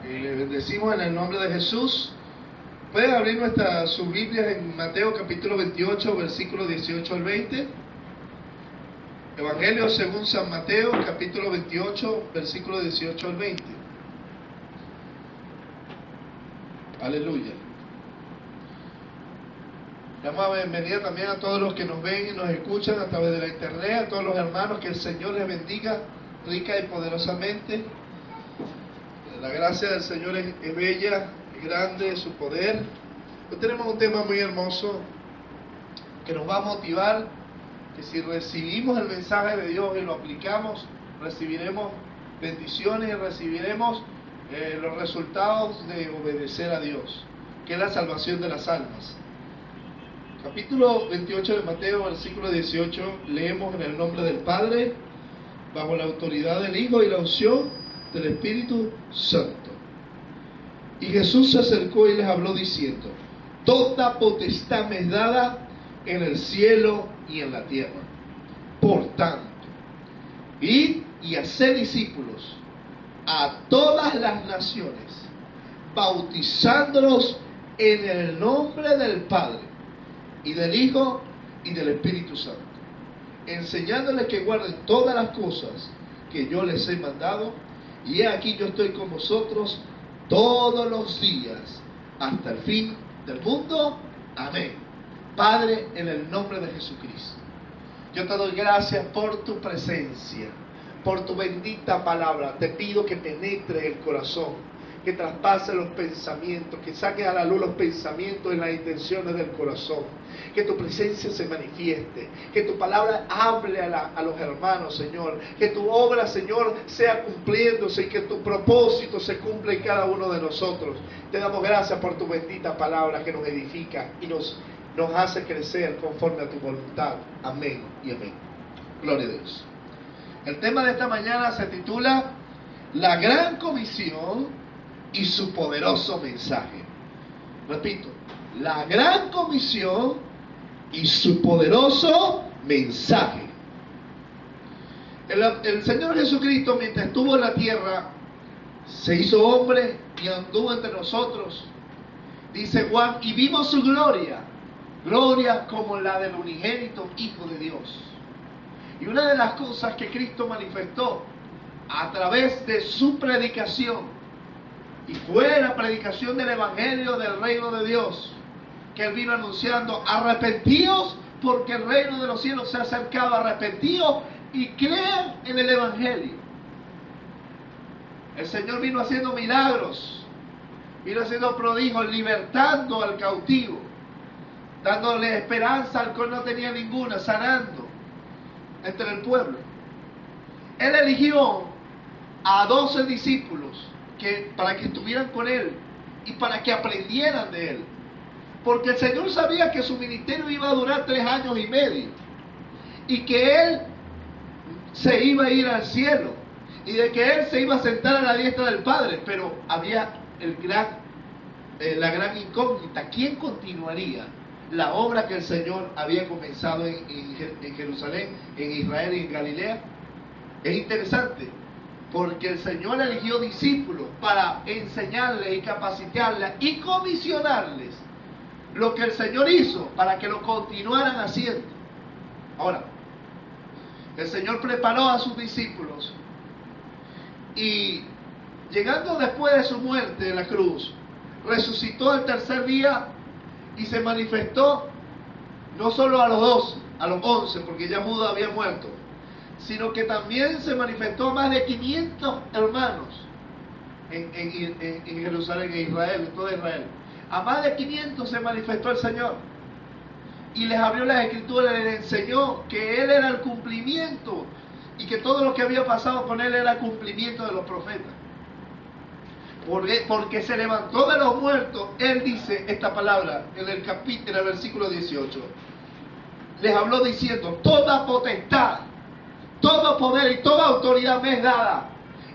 Le bendecimos en el nombre de Jesús. Pueden abrir sus Biblias en Mateo capítulo 28, versículo 18 al 20. Evangelio según San Mateo capítulo 28, versículo 18 al 20. Aleluya. Damos la bienvenida también a todos los que nos ven y nos escuchan a través de la internet, a todos los hermanos, que el Señor les bendiga rica y poderosamente. La gracia del Señor es bella, es grande, su poder. Hoy tenemos un tema muy hermoso que nos va a motivar, que si recibimos el mensaje de Dios y lo aplicamos, recibiremos bendiciones y recibiremos los resultados de obedecer a Dios, que es la salvación de las almas. Capítulo 28 de Mateo, versículo 18, leemos en el nombre del Padre, bajo la autoridad del Hijo y la unción del Espíritu Santo. Y Jesús se acercó y les habló diciendo: toda potestad me es dada en el cielo y en la tierra. Por tanto, id y haced discípulos a todas las naciones, bautizándolos en el nombre del Padre, y del Hijo, y del Espíritu Santo, enseñándoles que guarden todas las cosas que yo les he mandado, y he aquí yo estoy con vosotros todos los días, hasta el fin del mundo. Amén. Padre, en el nombre de Jesucristo, yo te doy gracias por tu presencia, por tu bendita palabra. Te pido que penetre el corazón, que traspase los pensamientos, que saque a la luz los pensamientos y las intenciones del corazón, que tu presencia se manifieste, que tu palabra hable a los hermanos, Señor, que tu obra, Señor, sea cumpliéndose y que tu propósito se cumpla en cada uno de nosotros. Te damos gracias por tu bendita palabra que nos edifica y nos hace crecer conforme a tu voluntad. Amén y amén. Gloria a Dios. El tema de esta mañana se titula La Gran Comisión y su poderoso mensaje. Repito, la Gran Comisión y su poderoso mensaje. El Señor Jesucristo, mientras estuvo en la tierra, se hizo hombre y anduvo entre nosotros. Dice Juan, y vimos su gloria, gloria como la del unigénito Hijo de Dios. Y una de las cosas que Cristo manifestó a través de su predicación, y fue la predicación del Evangelio del reino de Dios, que Él vino anunciando: arrepentíos porque el reino de los cielos se ha acercado, arrepentíos y crean en el Evangelio. El Señor vino haciendo milagros, vino haciendo prodigios, libertando al cautivo, dándole esperanza al cual no tenía ninguna, sanando entre el pueblo. Él eligió a 12 discípulos para que estuvieran con Él y para que aprendieran de Él, porque el Señor sabía que su ministerio iba a durar 3 años y medio y que Él se iba a ir al cielo y de que Él se iba a sentar a la diestra del Padre. Pero había la gran incógnita: ¿quién continuaría la obra que el Señor había comenzado en Jerusalén, en Israel y en Galilea? Es interesante, porque el Señor eligió discípulos para enseñarles y capacitarles y comisionarles lo que el Señor hizo para que lo continuaran haciendo. Ahora, el Señor preparó a sus discípulos y, llegando después de su muerte en la cruz, resucitó el tercer día y se manifestó no solo a los 12, a los 11, porque ya Judas había muerto, sino que también se manifestó a más de 500 hermanos en Jerusalén, en Israel, en toda Israel. A más de 500 se manifestó el Señor y les abrió las Escrituras, les enseñó que Él era el cumplimiento y que todo lo que había pasado con Él era el cumplimiento de los profetas. Porque se levantó de los muertos. Él dice esta palabra en el versículo 18. Les habló diciendo: toda potestad, todo poder y toda autoridad me es dada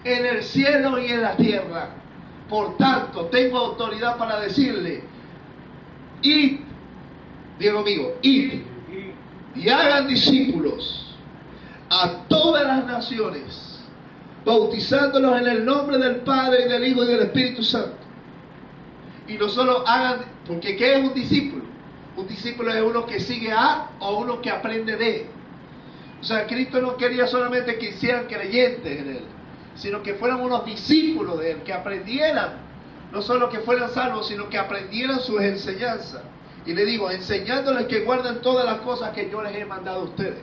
en el cielo y en la tierra. Por tanto, tengo autoridad para decirle: id, digo amigo, id y hagan discípulos a todas las naciones, bautizándolos en el nombre del Padre, y del Hijo, y del Espíritu Santo. Y no solo hagan, porque ¿qué es un discípulo? Un discípulo es uno que sigue a o uno que aprende de. O sea, Cristo no quería solamente que hicieran creyentes en Él, sino que fueran unos discípulos de Él, que aprendieran, no solo que fueran salvos, sino que aprendieran sus enseñanzas. Y le digo, enseñándoles que guarden todas las cosas que yo les he mandado a ustedes.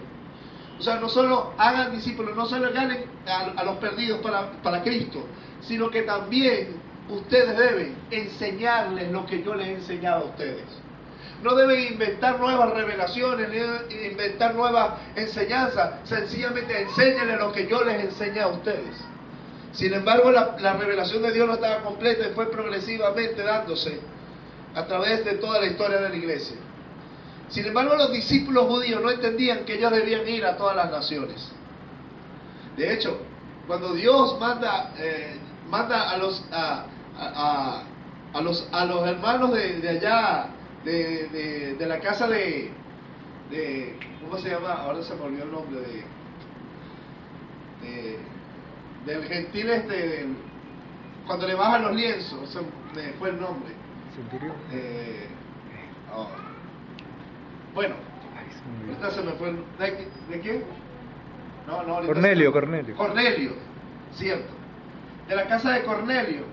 O sea, no solo hagan discípulos, no solo ganen a los perdidos para Cristo, sino que también ustedes deben enseñarles lo que yo les he enseñado a ustedes. No deben inventar nuevas revelaciones, ni inventar nuevas enseñanzas. Sencillamente enséñenles lo que yo les enseñé a ustedes. Sin embargo, la revelación de Dios no estaba completa y fue progresivamente dándose a través de toda la historia de la iglesia. Sin embargo, los discípulos judíos no entendían que ellos debían ir a todas las naciones. De hecho, cuando Dios manda a los hermanos de allá, de la casa de ¿cómo se llama? Ahora se me olvidó el nombre del gentil cuando le bajan los lienzos, se me fue el nombre. Bueno, ahorita se me fue ¿de quién? No, Cornelio, cierto. De la casa de Cornelio.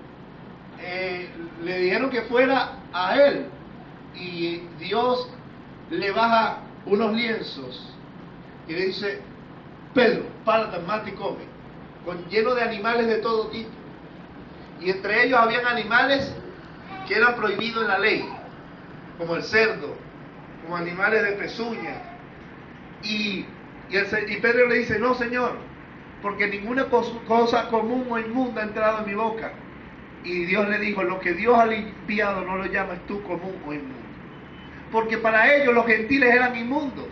Le dijeron que fuera a él, y Dios le baja unos lienzos y le dice: Pedro, párate, mate y come, lleno de animales de todo tipo. Y entre ellos habían animales que eran prohibidos en la ley, como el cerdo, como animales de pezuña. Y Pedro le dice: no, Señor, porque ninguna cosa común o inmunda ha entrado en mi boca. Y Dios le dijo: lo que Dios ha limpiado no lo llamas tú común o inmundo. Porque para ellos los gentiles eran inmundos,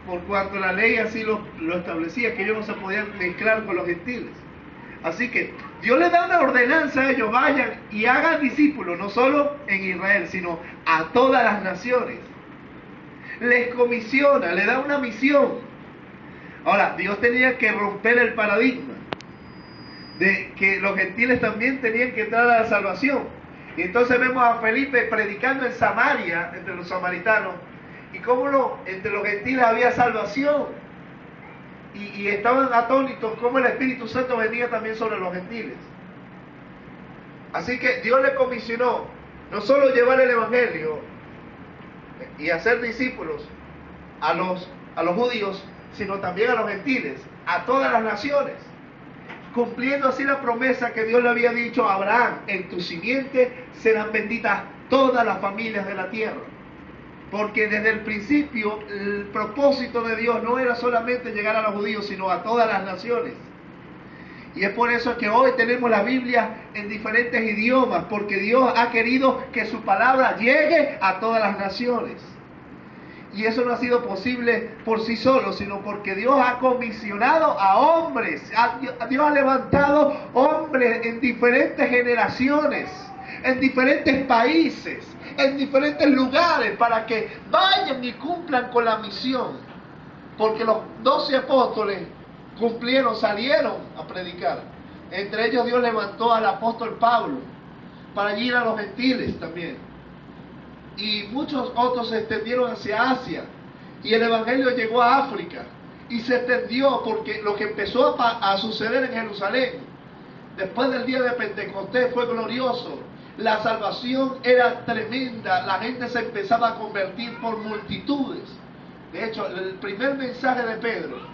por cuanto la ley así lo establecía, que ellos no se podían mezclar con los gentiles. Así que Dios les da una ordenanza a ellos: vayan y hagan discípulos, no solo en Israel, sino a todas las naciones. Les comisiona, les da una misión. Ahora, Dios tenía que romper el paradigma de que los gentiles también tenían que entrar a la salvación. Y entonces vemos a Felipe predicando en Samaria, entre los samaritanos, y cómo entre los gentiles había salvación. Y estaban atónitos cómo el Espíritu Santo venía también sobre los gentiles. Así que Dios le comisionó no solo llevar el Evangelio y hacer discípulos a los judíos, sino también a los gentiles, a todas las naciones, cumpliendo así la promesa que Dios le había dicho a Abraham: en tu simiente serán benditas todas las familias de la tierra. Porque desde el principio el propósito de Dios no era solamente llegar a los judíos, sino a todas las naciones. Y es por eso que hoy tenemos la Biblia en diferentes idiomas, porque Dios ha querido que su palabra llegue a todas las naciones. Y eso no ha sido posible por sí solo, sino porque Dios ha comisionado a hombres. Dios ha levantado hombres en diferentes generaciones, en diferentes países, en diferentes lugares, para que vayan y cumplan con la misión. Porque los 12 apóstoles salieron a predicar. Entre ellos Dios levantó al apóstol Pablo para ir a los gentiles también. Y muchos otros se extendieron hacia Asia, y el Evangelio llegó a África y se extendió, porque lo que empezó a suceder en Jerusalén después del día de Pentecostés fue glorioso. La salvación era tremenda, la gente se empezaba a convertir por multitudes. De hecho, el primer mensaje de Pedro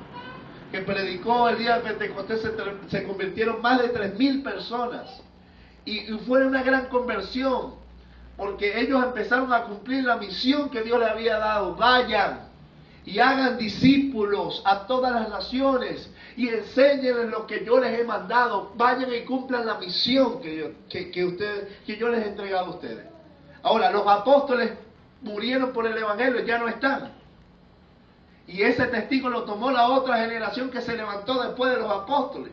que predicó el día de Pentecostés se convirtieron más de 3.000 personas, y fue una gran conversión, porque ellos empezaron a cumplir la misión que Dios les había dado: vayan y hagan discípulos a todas las naciones y enséñenles lo que yo les he mandado. Vayan y cumplan la misión que yo les he entregado a ustedes. Ahora, los apóstoles murieron por el Evangelio, ya no están. Y ese testigo lo tomó la otra generación que se levantó después de los apóstoles.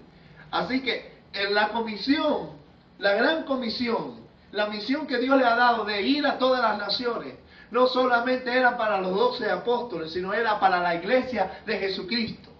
Así que en la comisión, la gran comisión, la misión que Dios le ha dado de ir a todas las naciones, no solamente era para los 12 apóstoles, sino era para la iglesia de Jesucristo.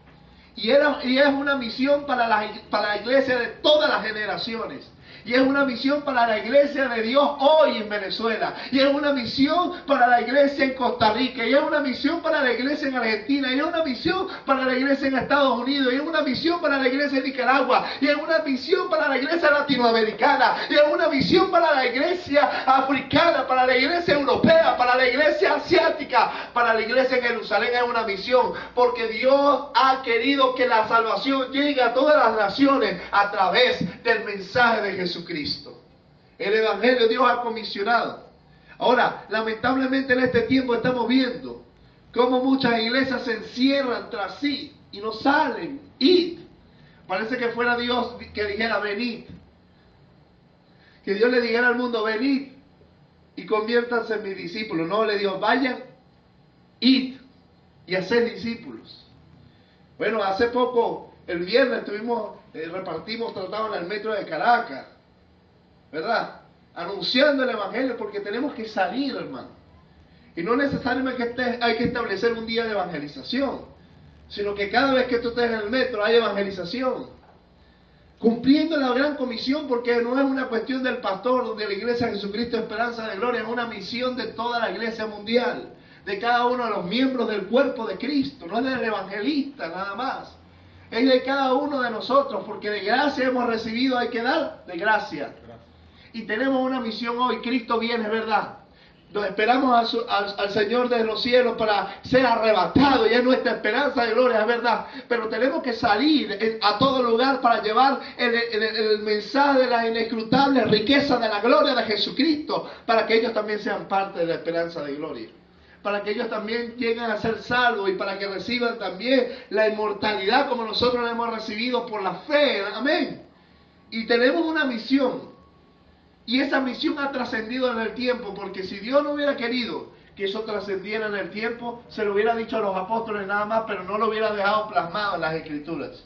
Y es una misión para la iglesia de todas las generaciones. Y es una misión para la iglesia de Dios hoy en Venezuela. Y es una misión para la iglesia en Costa Rica. Y es una misión para la iglesia en Argentina. Y es una misión para la iglesia en Estados Unidos. Y es una misión para la iglesia en Nicaragua. Y es una misión para la iglesia latinoamericana. Y es una misión para la iglesia africana, para la iglesia europea, para la iglesia asiática, para la iglesia en Jerusalén. Es una misión porque Dios ha querido que la salvación llegue a todas las naciones a través del mensaje de Jesucristo. El evangelio Dios ha comisionado. Ahora, lamentablemente en este tiempo estamos viendo cómo muchas iglesias se encierran tras sí y no salen. Id. Parece que fuera Dios que dijera venid. Que Dios le dijera al mundo venid y conviértanse en mis discípulos. No, le dijo vayan, id y haced discípulos. Bueno, hace poco, el viernes repartimos tratados en el metro de Caracas, ¿verdad? Anunciando el evangelio, porque tenemos que salir, hermano. Y no necesariamente hay que establecer un día de evangelización, sino que cada vez que tú estés en el metro hay evangelización. Cumpliendo la gran comisión, porque no es una cuestión del pastor, de la iglesia de Jesucristo Esperanza de Gloria, es una misión de toda la iglesia mundial, de cada uno de los miembros del cuerpo de Cristo, no es del evangelista nada más. Es de cada uno de nosotros, porque de gracia hemos recibido, hay que dar de gracia. Y tenemos una misión hoy. Cristo viene, es verdad. Nos esperamos al Señor de los cielos para ser arrebatado, y es nuestra esperanza de gloria, es verdad. Pero tenemos que salir a todo lugar para llevar el mensaje de la inescrutable riqueza de la gloria de Jesucristo, para que ellos también sean parte de la esperanza de gloria, para que ellos también lleguen a ser salvos y para que reciban también la inmortalidad como nosotros la hemos recibido por la fe. Amén. Y tenemos una misión. Y esa misión ha trascendido en el tiempo, porque si Dios no hubiera querido que eso trascendiera en el tiempo, se lo hubiera dicho a los apóstoles nada más, pero no lo hubiera dejado plasmado en las Escrituras.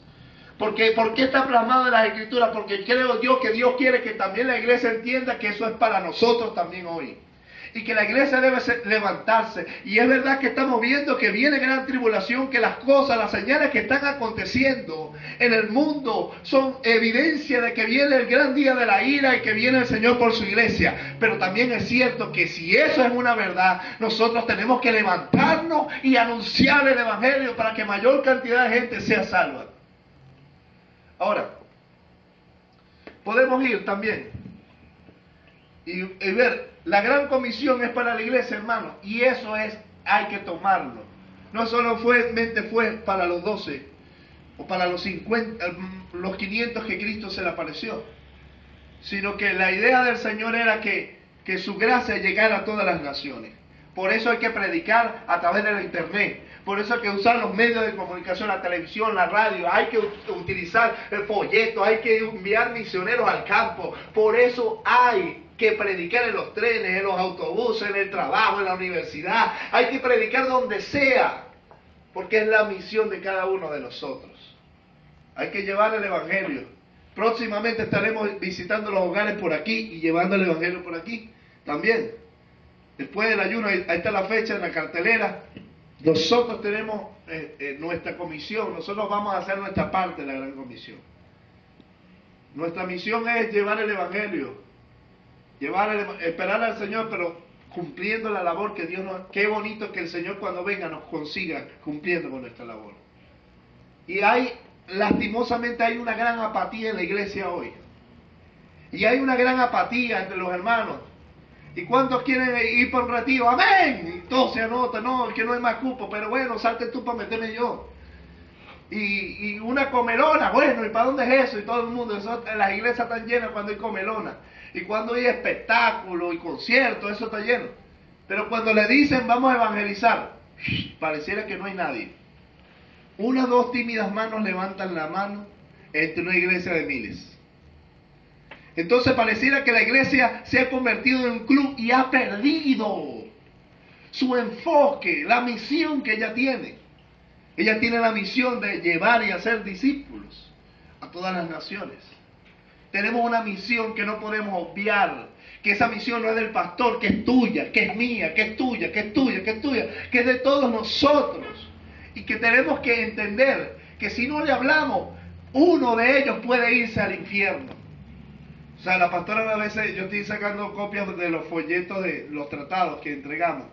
¿Por qué está plasmado en las Escrituras? Porque creo yo que Dios quiere que también la iglesia entienda que eso es para nosotros también hoy. Y que la iglesia debe levantarse. Y es verdad que estamos viendo que viene gran tribulación, que las cosas, las señales que están aconteciendo en el mundo son evidencia de que viene el gran día de la ira y que viene el Señor por su iglesia. Pero también es cierto que si eso es una verdad, nosotros tenemos que levantarnos y anunciar el evangelio para que mayor cantidad de gente sea salva. Ahora, podemos ir también y ver. La gran comisión es para la iglesia, hermano, y eso hay que tomarlo. No solo fue para los 12 o para los 50, los 500 que Cristo se le apareció, sino que la idea del Señor era que su gracia llegara a todas las naciones. Por eso hay que predicar a través de la internet. Por eso hay que usar los medios de comunicación, la televisión, la radio. Hay que utilizar el folleto, hay que enviar misioneros al campo. Por eso hay que predicar en los trenes, en los autobuses, en el trabajo, en la universidad. Hay que predicar donde sea, porque es la misión de cada uno de nosotros. Hay que llevar el evangelio. Próximamente estaremos visitando los hogares por aquí y llevando el evangelio por aquí también. Después del ayuno, ahí está la fecha en la cartelera. Nosotros tenemos nuestra comisión, nosotros vamos a hacer nuestra parte de la gran comisión. Nuestra misión es llevar el evangelio, esperar al Señor, pero cumpliendo la labor que Dios nos... Qué bonito que el Señor cuando venga nos consiga cumpliendo con nuestra labor. Y lastimosamente hay una gran apatía en la iglesia hoy. Y hay una gran apatía entre los hermanos. ¿Y cuántos quieren ir por un retiro? ¡Amén! Y todos se anotan, no, que no hay más cupo, pero bueno, salte tú para meterme yo. Y una comelona, bueno, ¿y para dónde es eso? Y todo el mundo, las iglesias están llenas cuando hay comelona. Y cuando hay espectáculo y conciertos, eso está lleno. Pero cuando le dicen vamos a evangelizar, pareciera que no hay nadie. Unas dos tímidas manos levantan la mano entre una iglesia de miles. Entonces pareciera que la iglesia se ha convertido en un club y ha perdido su enfoque, la misión que ella tiene. Ella tiene la misión de llevar y hacer discípulos a todas las naciones. Tenemos una misión que no podemos obviar, que esa misión no es del pastor, que es tuya, que es mía, que es tuya, que es tuya, que es tuya, que es de todos nosotros. Y que tenemos que entender que si no le hablamos, uno de ellos puede irse al infierno. O sea, la pastora a veces, yo estoy sacando copias de los folletos de los tratados que entregamos.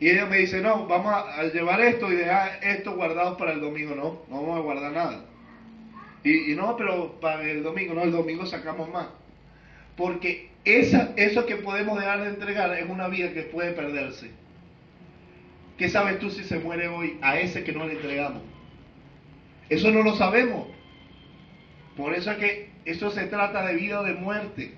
Y ella me dice, no, vamos a llevar esto y dejar esto guardado para el domingo. No, no vamos a guardar nada. Y no, pero para el domingo, no, el domingo sacamos más. Porque eso que podemos dejar de entregar es una vida que puede perderse. ¿Qué sabes tú si se muere hoy a ese que no le entregamos? Eso no lo sabemos. Por eso es que eso se trata de vida o de muerte.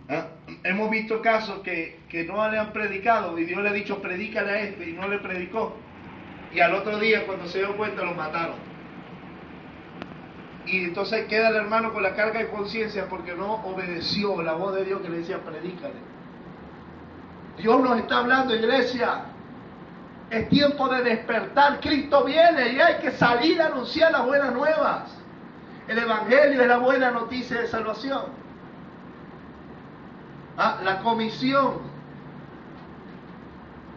¿Ah? Hemos visto casos que no le han predicado y Dios le ha dicho predícale a este y no le predicó. Y al otro día cuando se dio cuenta lo mataron. Y entonces queda el hermano con la carga de conciencia porque no obedeció la voz de Dios que le decía predícale. Dios nos está hablando, iglesia. Es tiempo de despertar. Cristo viene y hay que salir a anunciar las buenas nuevas. El evangelio es la buena noticia de salvación. La comisión.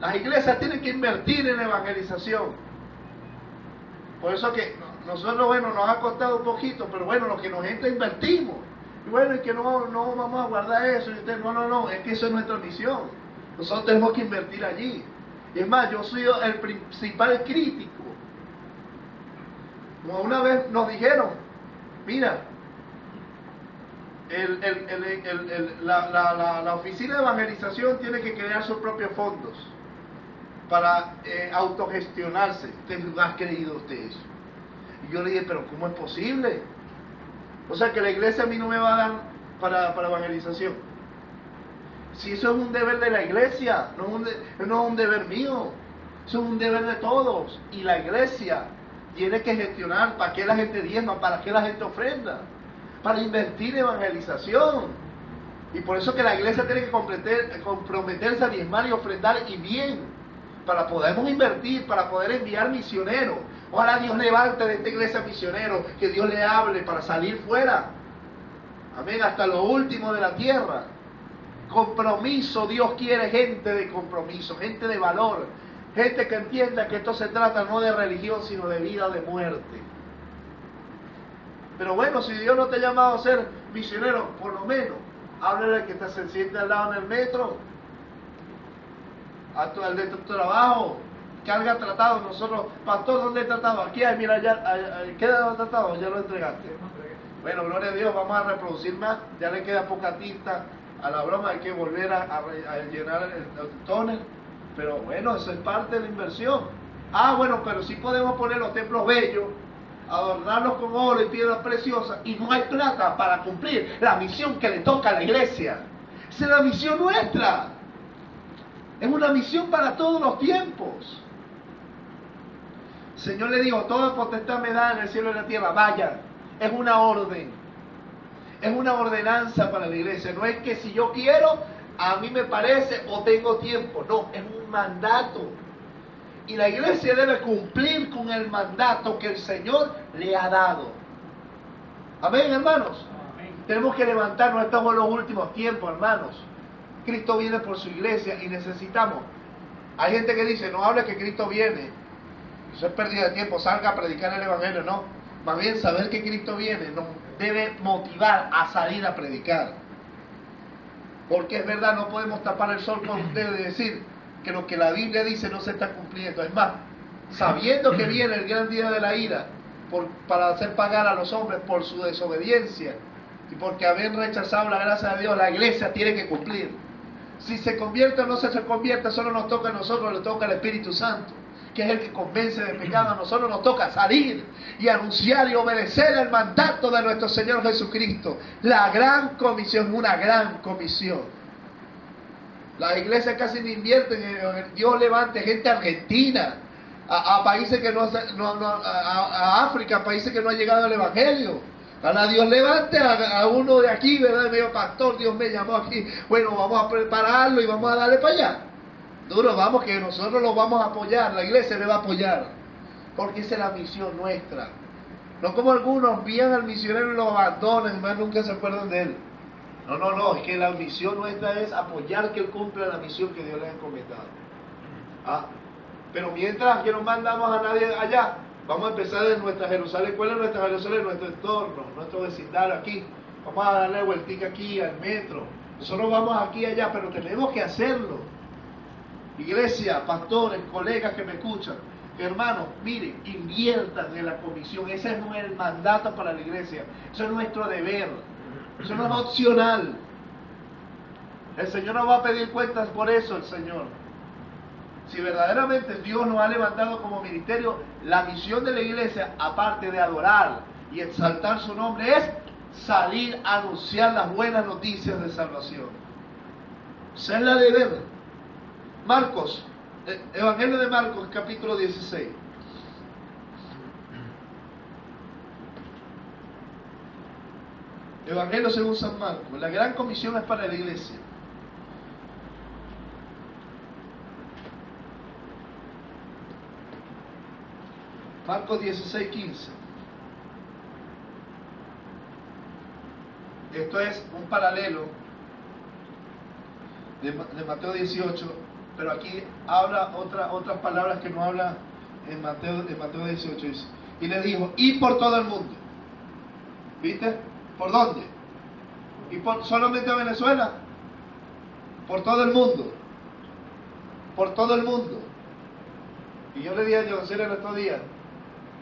Las iglesias tienen que invertir en evangelización. Por eso que nosotros, bueno, nos ha costado un poquito, pero bueno, lo que nos entra invertimos. Y bueno, es que no vamos a guardar eso. No, es que eso es nuestra misión. Nosotros tenemos que invertir allí. Y es más, yo soy el principal crítico. Como una vez nos dijeron, mira, la oficina de evangelización tiene que crear sus propios fondos para autogestionarse. ¿Usted ha creído usted eso? Y yo le dije, pero ¿cómo es posible? O sea que la iglesia a mí no me va a dar para evangelización. Si eso es un deber de la iglesia, no es un deber mío, eso es un deber de todos. Y la iglesia tiene que gestionar para qué la gente diezma, para qué la gente ofrenda, para invertir en evangelización. Y por eso que la iglesia tiene que comprometerse a diezmar y ofrendar y bien, para podermos invertir, para poder enviar misioneros. Ojalá Dios levante de esta iglesia misioneros, que Dios le hable para salir fuera. Amén, hasta lo último de la tierra. Compromiso, Dios quiere gente de compromiso, gente de valor, gente que entienda que esto se trata no de religión, sino de vida o de muerte. Pero bueno, si Dios no te ha llamado a ser misionero, por lo menos, háblale al que se siente al lado en el metro, al de tu trabajo, carga tratado. Nosotros, pastor, ¿dónde he tratado? Aquí hay, mira, ya, queda tratado, ya lo entregaste. Bueno, gloria a Dios, vamos a reproducir más, ya le queda poca tinta a la broma, hay que volver a llenar el tonel, pero bueno, eso es parte de la inversión. Bueno, pero sí podemos poner los templos bellos, adornarlos con oro y piedras preciosas, y no hay plata para cumplir la misión que le toca a la iglesia. Esa es la misión nuestra. Es una misión para todos los tiempos. El Señor le dijo, toda potestad me da en el cielo y en la tierra, vayan. Es una orden. Es una ordenanza para la iglesia. No es que si yo quiero, a mí me parece o tengo tiempo. No, es un mandato. Y la iglesia debe cumplir con el mandato que el Señor le ha dado. Amén, hermanos. Amén. Tenemos que levantarnos. Estamos en los últimos tiempos, hermanos. Cristo viene por su iglesia y necesitamos. Hay gente que dice, no hable que Cristo viene. Eso es pérdida de tiempo, salga a predicar el evangelio. No, más bien saber que Cristo viene nos debe motivar a salir a predicar. Porque es verdad, no podemos tapar el sol con ustedes y decir que lo que la Biblia dice no se está cumpliendo. Es más, sabiendo que viene el gran día de la ira para hacer pagar a los hombres por su desobediencia y porque haber rechazado la gracia de Dios, la iglesia tiene que cumplir. Si se convierte o no se convierte, solo nos toca a nosotros, le toca al Espíritu Santo, que es el que convence de pecado. A nosotros nos toca salir y anunciar y obedecer el mandato de nuestro Señor Jesucristo. La gran comisión, una gran comisión. Las iglesias casi no invierten en Dios levante gente argentina, a países que a África, a países que no ha llegado el Evangelio. Ojalá Dios levante a uno de aquí, ¿verdad? Medio pastor, Dios me llamó aquí. Bueno, vamos a prepararlo y vamos a darle para allá. Duro, vamos, que nosotros lo vamos a apoyar, la iglesia le va a apoyar, porque esa es la misión nuestra. No como algunos envían al misionero y lo abandonan, más nunca se acuerdan de él. No, es que la misión nuestra es apoyar que él cumpla la misión que Dios le ha encomendado. Pero mientras que no mandamos a nadie allá, Vamos a empezar en nuestra Jerusalén. ¿Cuál es nuestra Jerusalén? Nuestro entorno, nuestro vecindario aquí. Vamos a darle vueltica aquí al metro. Nosotros vamos aquí y allá, pero tenemos que hacerlo. Iglesia, pastores, colegas que me escuchan, hermanos, miren, inviertan en la comisión. Ese es el mandato para la iglesia. Eso es nuestro deber. Eso no es opcional. El Señor nos va a pedir cuentas por eso, el Señor. Si verdaderamente Dios nos ha levantado como ministerio, la misión de la iglesia, aparte de adorar y exaltar su nombre, es salir a anunciar las buenas noticias de salvación. Esa es la deber. Marcos, Evangelio de Marcos, capítulo 16. Evangelio según San Marcos. La gran comisión es para la iglesia. Marcos 16, 15. Esto es un paralelo de Mateo 18, pero aquí habla otras palabras que no habla en Mateo 18. Dice, y le dijo, y por todo el mundo. ¿Viste? ¿Por dónde? ¿Y por solamente a Venezuela? Por todo el mundo. Por todo el mundo. Y yo le dije a John Cir en estos días,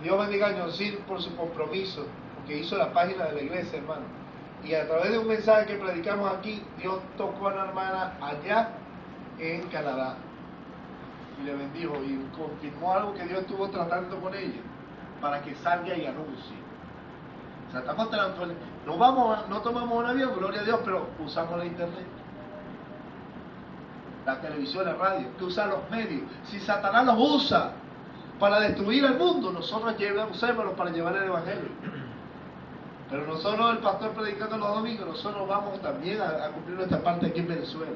Dios bendiga a John Cir por su compromiso, porque hizo la página de la iglesia, hermano. Y a través de un mensaje que predicamos aquí, Dios tocó a una hermana allá en Canadá. Y le bendijo y confirmó algo que Dios estuvo tratando con ella, para que salga y anuncie. O sea, estamos no tomamos un avión, gloria a Dios, pero usamos la internet, la televisión, la radio, que usa los medios. Si Satanás los usa para destruir al mundo, nosotros usémoslos para llevar el evangelio. Pero nosotros, el pastor predicando los domingos, nosotros vamos también a cumplir nuestra parte aquí en Venezuela.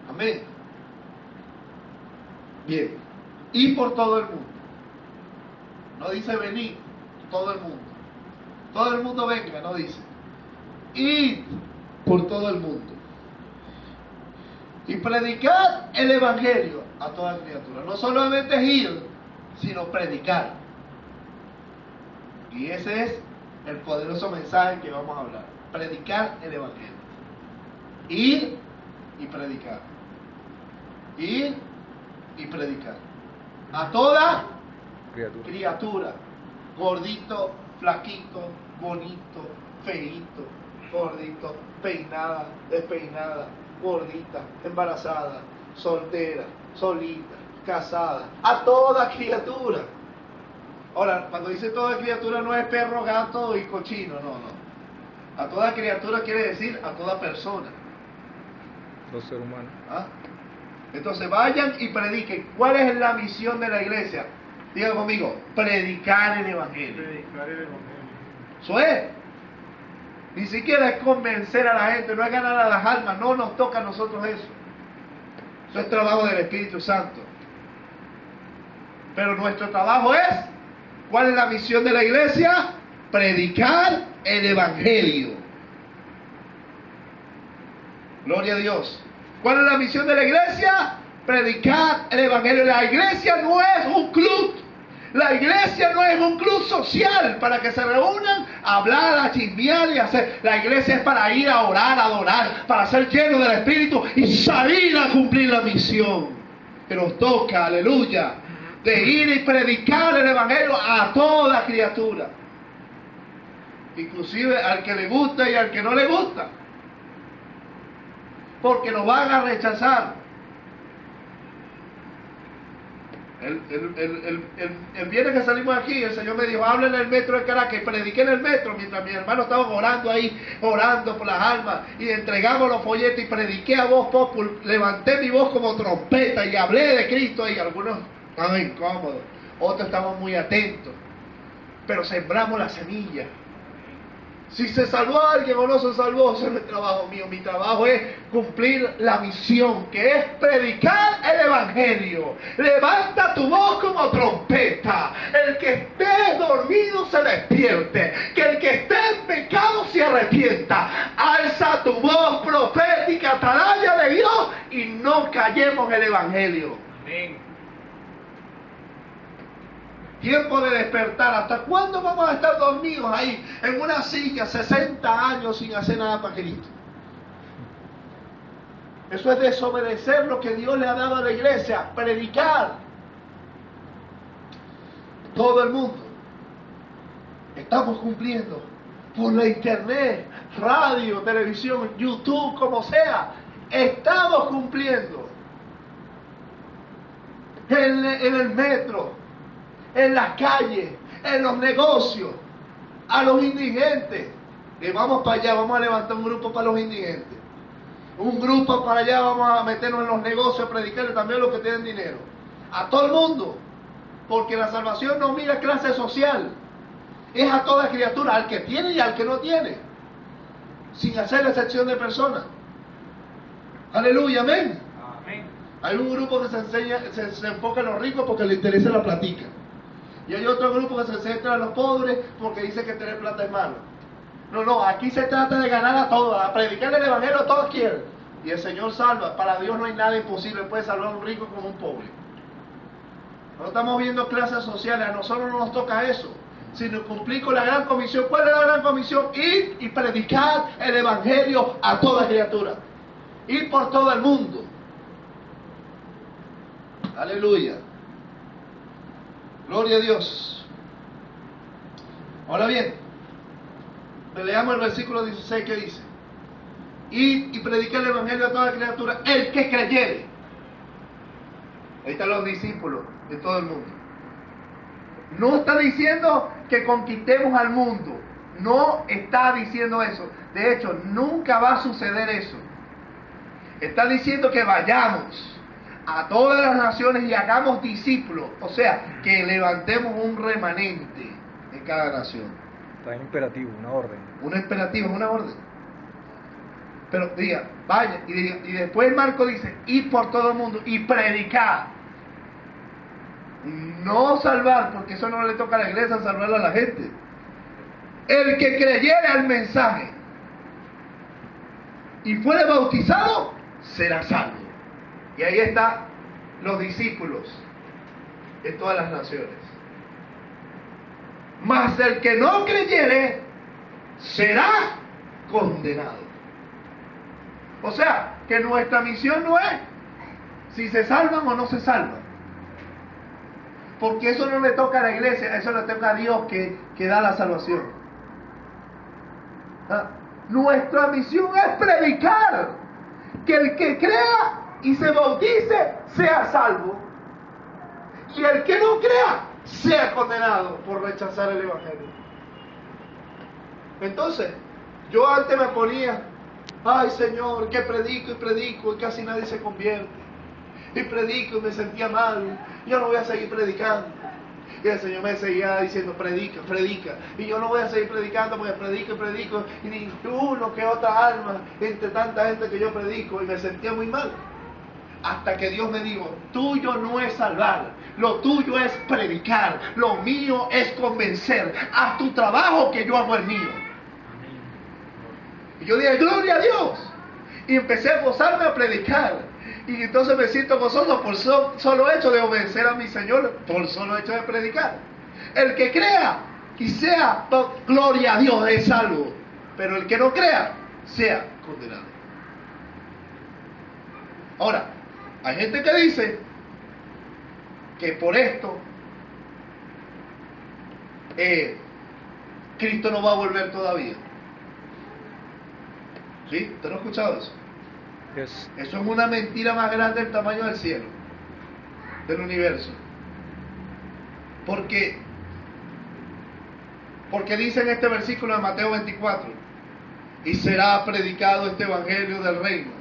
Amén. Bien. Y por todo el mundo. No dice venir, todo el mundo. Todo el mundo venga, no dice. Y por todo el mundo. Y predicar el evangelio a toda criatura. No solamente es ir, sino predicar. Y ese es el poderoso mensaje que vamos a hablar. Predicar el evangelio. Ir y predicar. Ir y predicar. A toda criatura. Gordito, flaquito, bonito, feíto, gordito, peinada, despeinada, gordita, embarazada, soltera, solita, casada, a toda criatura. Ahora, cuando dice toda criatura no es perro, gato y cochino, no. A toda criatura quiere decir a toda persona. Los seres humanos. ¿Ah? Entonces vayan y prediquen. ¿Cuál es la misión de la iglesia? Digan conmigo, predicar el evangelio. Predicar el evangelio. Eso es. Ni siquiera es convencer a la gente, no es ganar a las almas, no nos toca a nosotros eso. Eso es trabajo del Espíritu Santo. Pero nuestro trabajo es, ¿cuál es la misión de la iglesia? Predicar el evangelio. Gloria a Dios. ¿Cuál es la misión de la iglesia? Predicar el evangelio. La iglesia no es un club. La iglesia no es un club social para que se reúnan a hablar, a chismear y hacer. La iglesia es para ir a orar, a adorar, para ser llenos del Espíritu y salir a cumplir la misión que nos toca, aleluya, de ir y predicar el evangelio a toda criatura, inclusive al que le gusta y al que no le gusta, porque nos van a rechazar. El viernes que salimos aquí, el Señor me dijo, hablen en el metro de Caracas, y prediqué en el metro, mientras mis hermanos estaban orando ahí, orando por las almas, y entregamos los folletos, y prediqué a voz popular, levanté mi voz como trompeta, y hablé de Cristo, y algunos estaban incómodos, otros estaban muy atentos, pero sembramos la semilla. Si se salvó a alguien o no se salvó, eso no es trabajo mío. Mi trabajo es cumplir la misión, que es predicar el evangelio. Levanta tu voz como trompeta. El que esté dormido se despierte. Que el que esté en pecado se arrepienta. Alza tu voz profética, atalaya de Dios, y no callemos el evangelio. Amén. Tiempo de despertar. ¿Hasta cuándo vamos a estar dormidos ahí en una silla 60 años sin hacer nada para Cristo? Eso es desobedecer lo que Dios le ha dado a la iglesia, predicar. Todo el mundo estamos cumpliendo por la internet, radio, televisión, YouTube, como sea. Estamos cumpliendo en el metro, en las calles, en los negocios, a los indigentes. Y vamos para allá, vamos a levantar un grupo para los indigentes. Un grupo para allá, vamos a meternos en los negocios, a predicarle también a los que tienen dinero. A todo el mundo. Porque la salvación no mira clase social. Es a toda criatura, al que tiene y al que no tiene. Sin hacer excepción de personas. Aleluya, amén. Amén. Hay un grupo que se enfoca en los ricos porque le interesa la platica. Y hay otro grupo que se centra en los pobres porque dice que tener plata es malo. No, aquí se trata de ganar a todos, a predicar el evangelio a todos quieren. Y el Señor salva. Para Dios no hay nada imposible, puede salvar a un rico como un pobre. No estamos viendo clases sociales, a nosotros no nos toca eso, sino cumplir con la gran comisión. ¿Cuál es la gran comisión? Ir y predicar el evangelio a toda criatura. Ir por todo el mundo. Aleluya. Gloria a Dios. Ahora bien, leamos el versículo 16 que dice: ir y predicar el evangelio a toda criatura, el que creyere. Ahí están los discípulos de todo el mundo. No está diciendo que conquistemos al mundo. No está diciendo eso. De hecho, nunca va a suceder eso. Está diciendo que vayamos a todas las naciones y hagamos discípulos. O sea, que levantemos un remanente en cada nación. Está en imperativo, una orden. Una imperativa, una orden. Pero diga, vaya, y después Marco dice, ir por todo el mundo y predicar. No salvar, porque eso no le toca a la iglesia salvar a la gente. El que creyere al mensaje y fuere bautizado, será salvo. Y ahí están los discípulos de todas las naciones. Mas el que no creyere, será condenado. O sea, que nuestra misión no es si se salvan o no se salvan. Porque eso no le toca a la iglesia, eso le toca a Dios que da la salvación. ¿Ah? Nuestra misión es predicar. Que el que crea y se bautice sea salvo. Y el que no crea sea condenado por rechazar el evangelio. Entonces, yo antes me ponía, ay Señor, que predico y casi nadie se convierte. Y predico y me sentía mal, yo no voy a seguir predicando. Y el Señor me seguía diciendo, predica. Y yo no voy a seguir predicando porque predico. Y ni uno que otra alma entre tanta gente que yo predico. Y me sentía muy mal. Hasta que Dios me dijo, tuyo no es salvar, lo tuyo es predicar, lo mío es convencer. Haz tu trabajo que yo hago el mío. Y yo dije, gloria a Dios. Y empecé a gozarme a predicar. Y entonces me siento gozoso por solo hecho de obedecer a mi Señor, por solo hecho de predicar. El que crea y sea, gloria a Dios, es salvo. Pero el que no crea, sea condenado. Ahora, hay gente que dice que por esto Cristo no va a volver todavía. ¿Sí? ¿Usted no ha escuchado eso? Yes. Eso es una mentira más grande del tamaño del cielo, del universo. Porque dice en este versículo de Mateo 24, y será predicado este evangelio del reino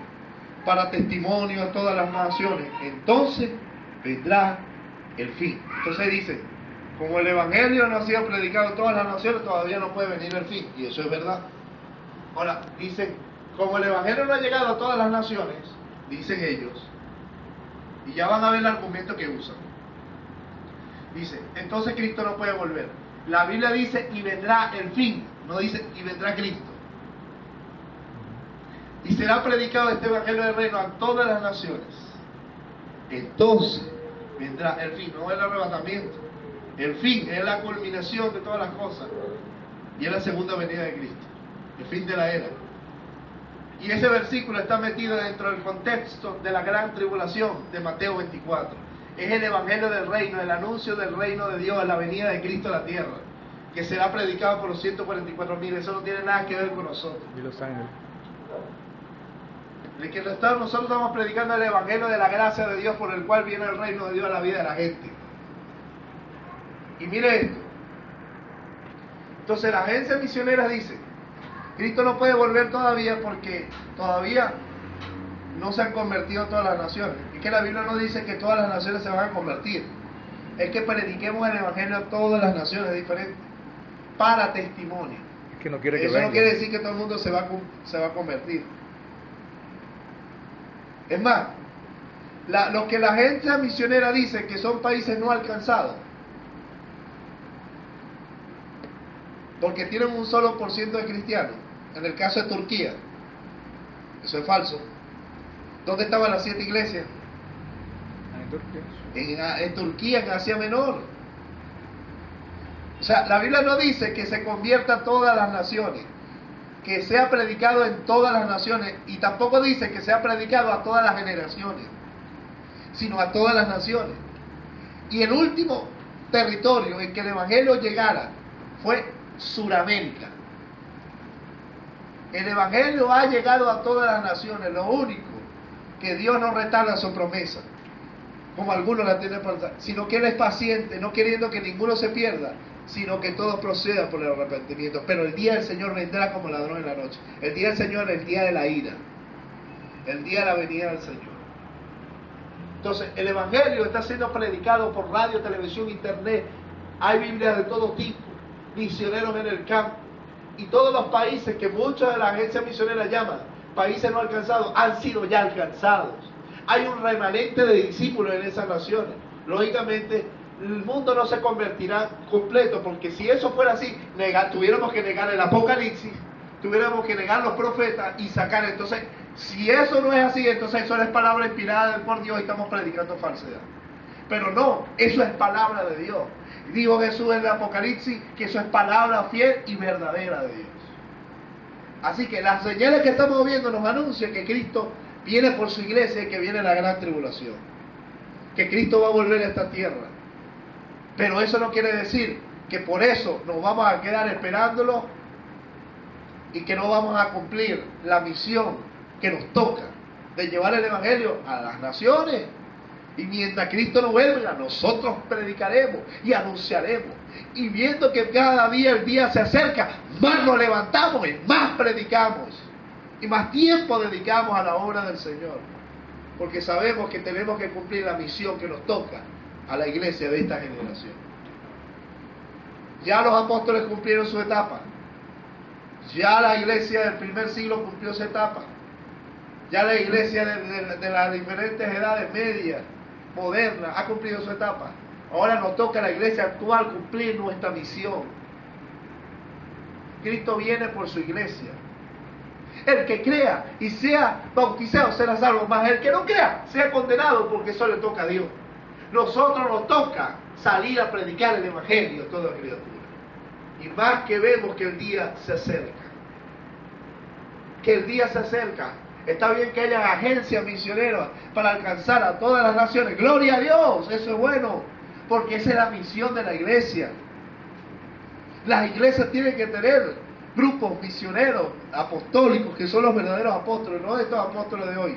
para testimonio a todas las naciones. Entonces vendrá el fin. Entonces dice, como el evangelio no ha sido predicado a todas las naciones, todavía no puede venir el fin. Y eso es verdad. Ahora, dicen, como el evangelio no ha llegado a todas las naciones, dicen ellos, y ya van a ver el argumento que usan. Dice, entonces Cristo no puede volver. La Biblia dice, y vendrá el fin, no dice, y vendrá Cristo. Y será predicado este evangelio del reino a todas las naciones. Entonces vendrá el fin, no el arrebatamiento. El fin es la culminación de todas las cosas. Y es la segunda venida de Cristo. El fin de la era. Y ese versículo está metido dentro del contexto de la gran tribulación de Mateo 24. Es el evangelio del reino, el anuncio del reino de Dios, la venida de Cristo a la tierra, que será predicado por los 144.000. Eso no tiene nada que ver con nosotros. Y los ángeles. Nosotros estamos predicando el evangelio de la gracia de Dios por el cual viene el reino de Dios a la vida de la gente. Y mire esto. Entonces la agencia misionera dice, Cristo no puede volver todavía porque todavía no se han convertido todas las naciones. Es que la Biblia no dice que todas las naciones se van a convertir. Es que prediquemos el evangelio a todas las naciones diferentes para testimonio. Es que no quiere que Eso venga. no quiere decir que todo el mundo se va a convertir. Es más, lo que la agencia misionera dice que son países no alcanzados, porque tienen un solo por ciento de cristianos. En el caso de Turquía, eso es falso. ¿Dónde estaban las 7 iglesias? En Turquía, en Asia Menor. O sea, la Biblia no dice que se convierta a todas las naciones, que sea predicado en todas las naciones, y tampoco dice que sea predicado a todas las generaciones, sino a todas las naciones. Y el último territorio en que el evangelio llegara fue Suramérica. El evangelio ha llegado a todas las naciones. Lo único que Dios no retarda su promesa, como algunos la tienen pensado, sino que Él es paciente, no queriendo que ninguno se pierda, sino que todos procedan por el arrepentimiento. Pero el día del Señor vendrá como ladrón en la noche. El día del Señor es el día de la ira, el día de la venida del Señor. Entonces el evangelio está siendo predicado por radio, televisión, internet. Hay Biblias de todo tipo, misioneros en el campo, y todos los países que muchas de las agencias misioneras llaman países no alcanzados han sido ya alcanzados. Hay un remanente de discípulos en esas naciones. Lógicamente el mundo no se convertirá completo, porque si eso fuera así, tuviéramos que negar el Apocalipsis, tuviéramos que negar los profetas y sacar. Entonces, si eso no es así, entonces eso es palabra inspirada por Dios y estamos predicando falsedad. Pero no, eso es palabra de Dios. Dijo Jesús en el Apocalipsis que eso es palabra fiel y verdadera de Dios. Así que las señales que estamos viendo nos anuncian que Cristo viene por su iglesia y que viene la gran tribulación, que Cristo va a volver a esta tierra. Pero eso no quiere decir que por eso nos vamos a quedar esperándolo y que no vamos a cumplir la misión que nos toca de llevar el evangelio a las naciones. Y mientras Cristo no vuelva, nosotros predicaremos y anunciaremos. Y viendo que cada día el día se acerca, más nos levantamos y más predicamos. Y más tiempo dedicamos a la obra del Señor. Porque sabemos que tenemos que cumplir la misión que nos toca a la iglesia de esta generación. Ya los apóstoles cumplieron su etapa. Ya la iglesia del primer siglo cumplió su etapa. Ya la iglesia de las diferentes edades medias, moderna, ha cumplido su etapa. Ahora nos toca a la iglesia actual cumplir nuestra misión. Cristo viene por su iglesia. El que crea y sea bautizado será salvo, mas el que no crea sea condenado, porque eso le toca a Dios. Nosotros nos toca salir a predicar el evangelio a toda criatura. Y más que vemos que el día se acerca. Que el día se acerca. Está bien que haya agencias misioneras para alcanzar a todas las naciones. Gloria a Dios, eso es bueno, porque esa es la misión de la iglesia. Las iglesias tienen que tener grupos misioneros, apostólicos, que son los verdaderos apóstoles, no estos apóstoles de hoy,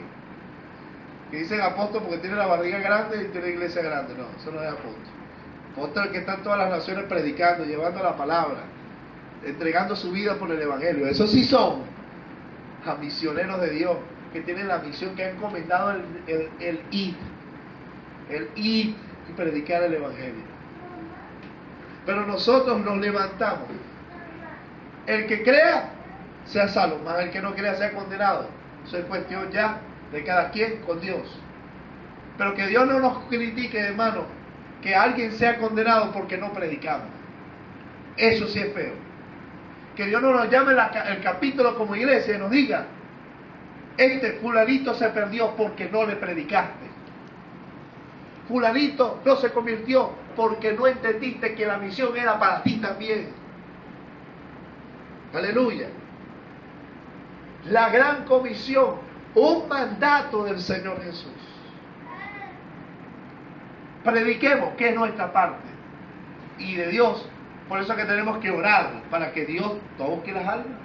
que dicen apóstol porque tiene la barriga grande y tiene la iglesia grande. No, eso no es apóstol. Apóstol es que están todas las naciones predicando, llevando la palabra, entregando su vida por el evangelio. Esos sí son a misioneros de Dios, que tienen la misión que ha encomendado el ir y predicar el evangelio. Pero nosotros nos levantamos. El que crea sea salvo, más el que no crea sea condenado. Eso es cuestión ya de cada quien con Dios. Pero que Dios no nos critique, hermano, que alguien sea condenado porque no predicamos. Eso sí es feo. Que Dios no nos llame el capítulo como iglesia y nos diga: este fulanito se perdió porque no le predicaste. Fulanito no se convirtió porque no entendiste que la misión era para ti también. Aleluya. La gran comisión, un mandato del Señor Jesús. Prediquemos, que es nuestra parte. Y de Dios, por eso es que tenemos que orar, para que Dios toque las almas,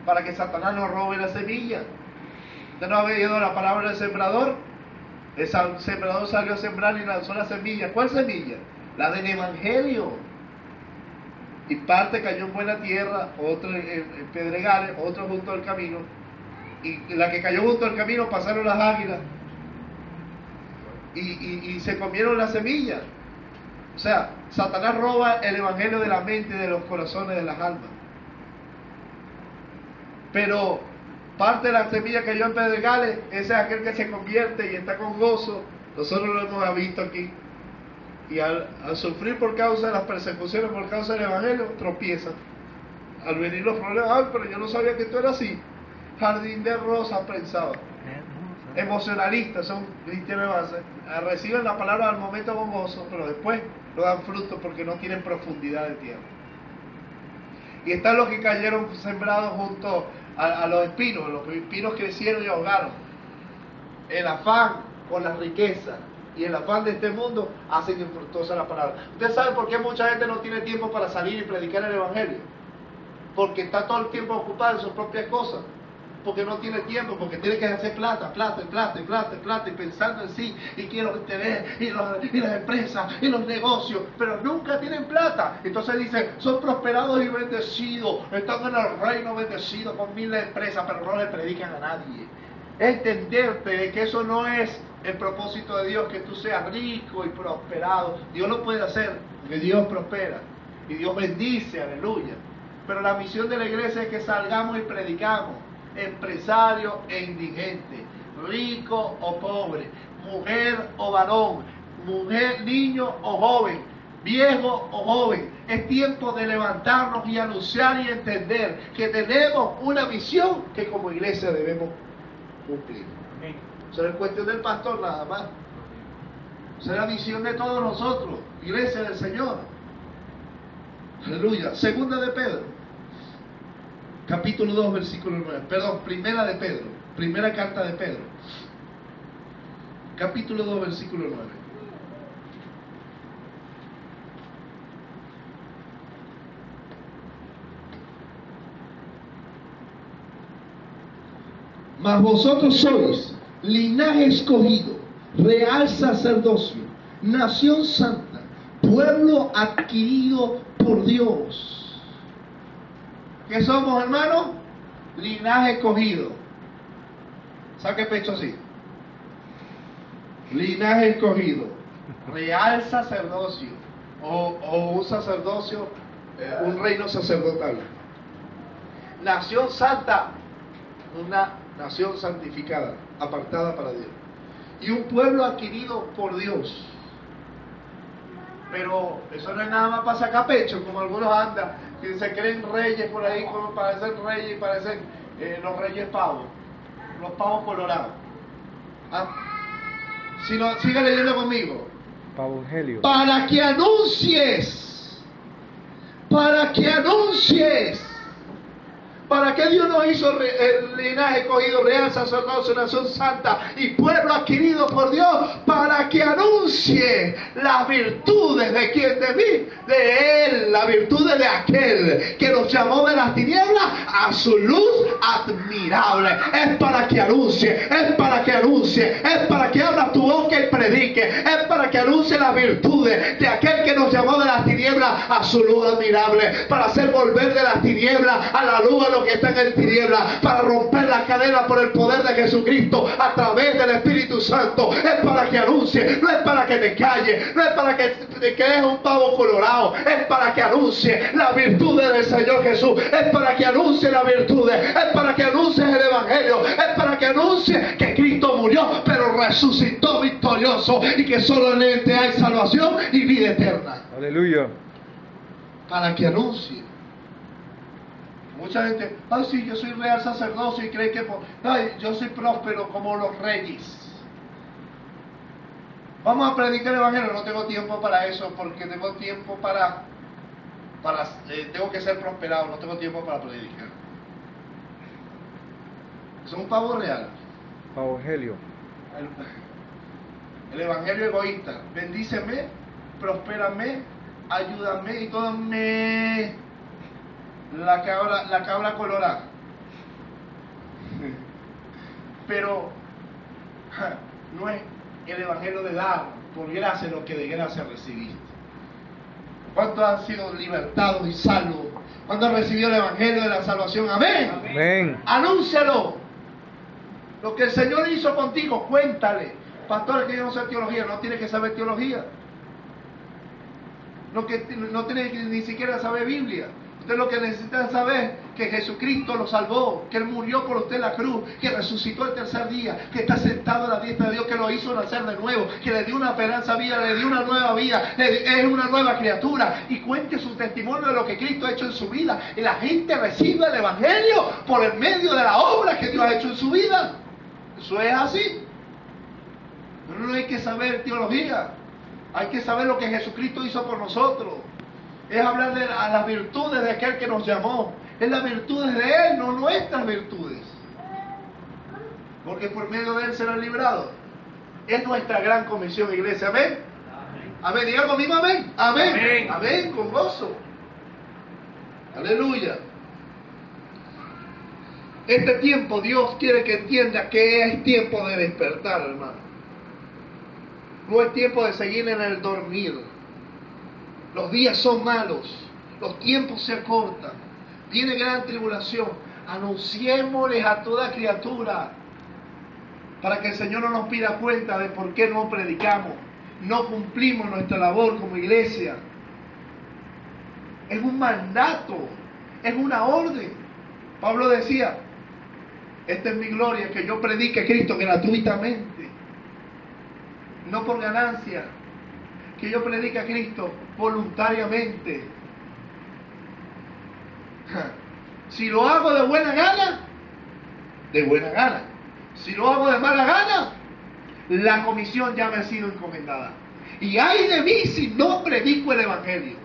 para que Satanás no robe la semilla. ¿Usted no ha oído la palabra del sembrador? El sembrador salió a sembrar y lanzó la semilla. ¿Cuál semilla? La del Evangelio. Y parte cayó en buena tierra, otra en pedregales, otra junto al camino. Y la que cayó junto al camino pasaron las águilas y se comieron la semilla. O sea, Satanás roba el Evangelio de la mente y de los corazones de las almas. Pero parte de la semilla que cayó en pedregales, ese es aquel que se convierte y está con gozo. Nosotros lo hemos visto aquí. Y al sufrir por causa de las persecuciones, por causa del Evangelio, tropiezan. Al venir los problemas, ay, pero yo no sabía que esto era así. Jardín de rosas prensado. Emocionalistas, son cristianos de base. Reciben la palabra al momento con gozo, pero después no dan fruto porque no tienen profundidad de tierra. Y están los que cayeron sembrados junto a los espinos. Los espinos crecieron y ahogaron. El afán por la riqueza y el afán de este mundo hacen infructuosa la palabra. ¿Usted sabe por qué mucha gente no tiene tiempo para salir y predicar el Evangelio? Porque está todo el tiempo ocupado en sus propias cosas. Porque no tiene tiempo, porque tiene que hacer plata, y pensando en sí, y quiero que te vean, y las empresas, y los negocios, pero nunca tienen plata. Entonces dice, son prosperados y bendecidos, están en el reino bendecido con miles de empresas, pero no le predican a nadie. Entenderte que eso no es el propósito de Dios, que tú seas rico y prosperado. Dios lo puede hacer, porque Dios prospera, y Dios bendice, aleluya. Pero la misión de la iglesia es que salgamos y predicamos. Empresario e indigente, rico o pobre, mujer o varón, mujer, niño o joven, viejo o joven. Es tiempo de levantarnos y anunciar y entender que tenemos una misión que como iglesia debemos cumplir. Eso no es cuestión del pastor nada más. Esa es la misión de todos nosotros, iglesia del Señor. Aleluya. Segunda de Pedro, capítulo 2, versículo 9. Perdón, primera de Pedro. Primera carta de Pedro. Capítulo 2, versículo 9. Mas vosotros sois linaje escogido, real sacerdocio, nación santa, pueblo adquirido por Dios. ¿Qué somos, hermanos? Linaje escogido. Saque pecho así. Linaje escogido. Real sacerdocio. O un sacerdocio, un reino sacerdotal. Nación santa. Una nación santificada, apartada para Dios. Y un pueblo adquirido por Dios. Pero eso no es nada más para sacar pecho, como algunos andan, que se creen reyes por ahí, como parecen reyes y parecen los reyes pavos, los pavos colorados. ¿Ah? Si no, sigue leyendo conmigo. Pavongelio. Para que anuncies, ¿para qué Dios nos hizo el linaje escogido, real sacerdocio, nación santa y pueblo adquirido por Dios? Para que anuncie las virtudes de quien, de mí, de Él, las virtudes de aquel que nos llamó de las tinieblas a su luz admirable. Es para que anuncie, es para que abra tu boca y predique, es para que anuncie las virtudes de aquel que nos llamó de las tinieblas a su luz admirable, para hacer volver de las tinieblas a la luz a los que están en tinieblas, para romper las cadenas por el poder de Jesucristo a través del Espíritu Santo. Es para que anuncie, no es para que te calles, no es para que te quedes un pavo colorado, es para que anuncie las virtudes del Señor Jesús, es para que anuncie las virtudes, es para que anuncie el Evangelio, es para que anuncie que Cristo murió pero resucitó victorioso y que solo en Él hay salvación y vida eterna. Aleluya. Para que anuncie. Mucha gente, ay sí, yo soy real sacerdocio y cree que, ay, yo soy próspero como los reyes. Vamos a predicar el Evangelio. No tengo tiempo para eso porque tengo tiempo tengo que ser prosperado. No tengo tiempo para predicar. Es un pavo real. Evangelio. El Evangelio egoísta. Bendíceme, prospérame, ayúdame y todo la cabra colorada. Pero no es el Evangelio de dar por gracia lo que de gracia recibiste. ¿Cuántos han sido libertados y salvos? ¿Cuántos han recibido el Evangelio de la salvación? Amén. Amén. Anúncialo. Lo que el Señor hizo contigo, cuéntale. Pastor, que yo no sé teología. No tiene que saber teología. No tiene que ni siquiera saber Biblia. Usted lo que necesita saber que Jesucristo lo salvó, que Él murió por usted en la cruz, que resucitó el tercer día, que está sentado a la diestra de Dios, que lo hizo nacer de nuevo, que le dio una esperanza vida, le dio una nueva vida, es una nueva criatura. Y cuente su testimonio de lo que Cristo ha hecho en su vida. Y la gente recibe el Evangelio por el medio de la obra que Dios ha hecho en su vida. Eso es así. Pero no hay que saber teología. Hay que saber lo que Jesucristo hizo por nosotros. Es hablar de las virtudes de aquel que nos llamó. Es las virtudes de Él, no nuestras virtudes. Porque por medio de Él serán librados. Es nuestra gran comisión, iglesia. Amén. Amén. Diga conmigo amén. Amén. Amén. Amén. Con gozo. Aleluya. Este tiempo Dios quiere que entienda que es tiempo de despertar, hermano. No es tiempo de seguir en el dormir. Los días son malos, los tiempos se acortan, viene gran tribulación. Anunciémosles a toda criatura para que el Señor no nos pida cuenta de por qué no predicamos, no cumplimos nuestra labor como iglesia. Es un mandato, es una orden. Pablo decía, esta es mi gloria, que yo predique a Cristo gratuitamente, no por ganancia, que yo predique a Cristo voluntariamente. Si lo hago de buena gana, de buena gana. Si lo hago de mala gana, la comisión ya me ha sido encomendada. Y ay de mí si no predico el Evangelio.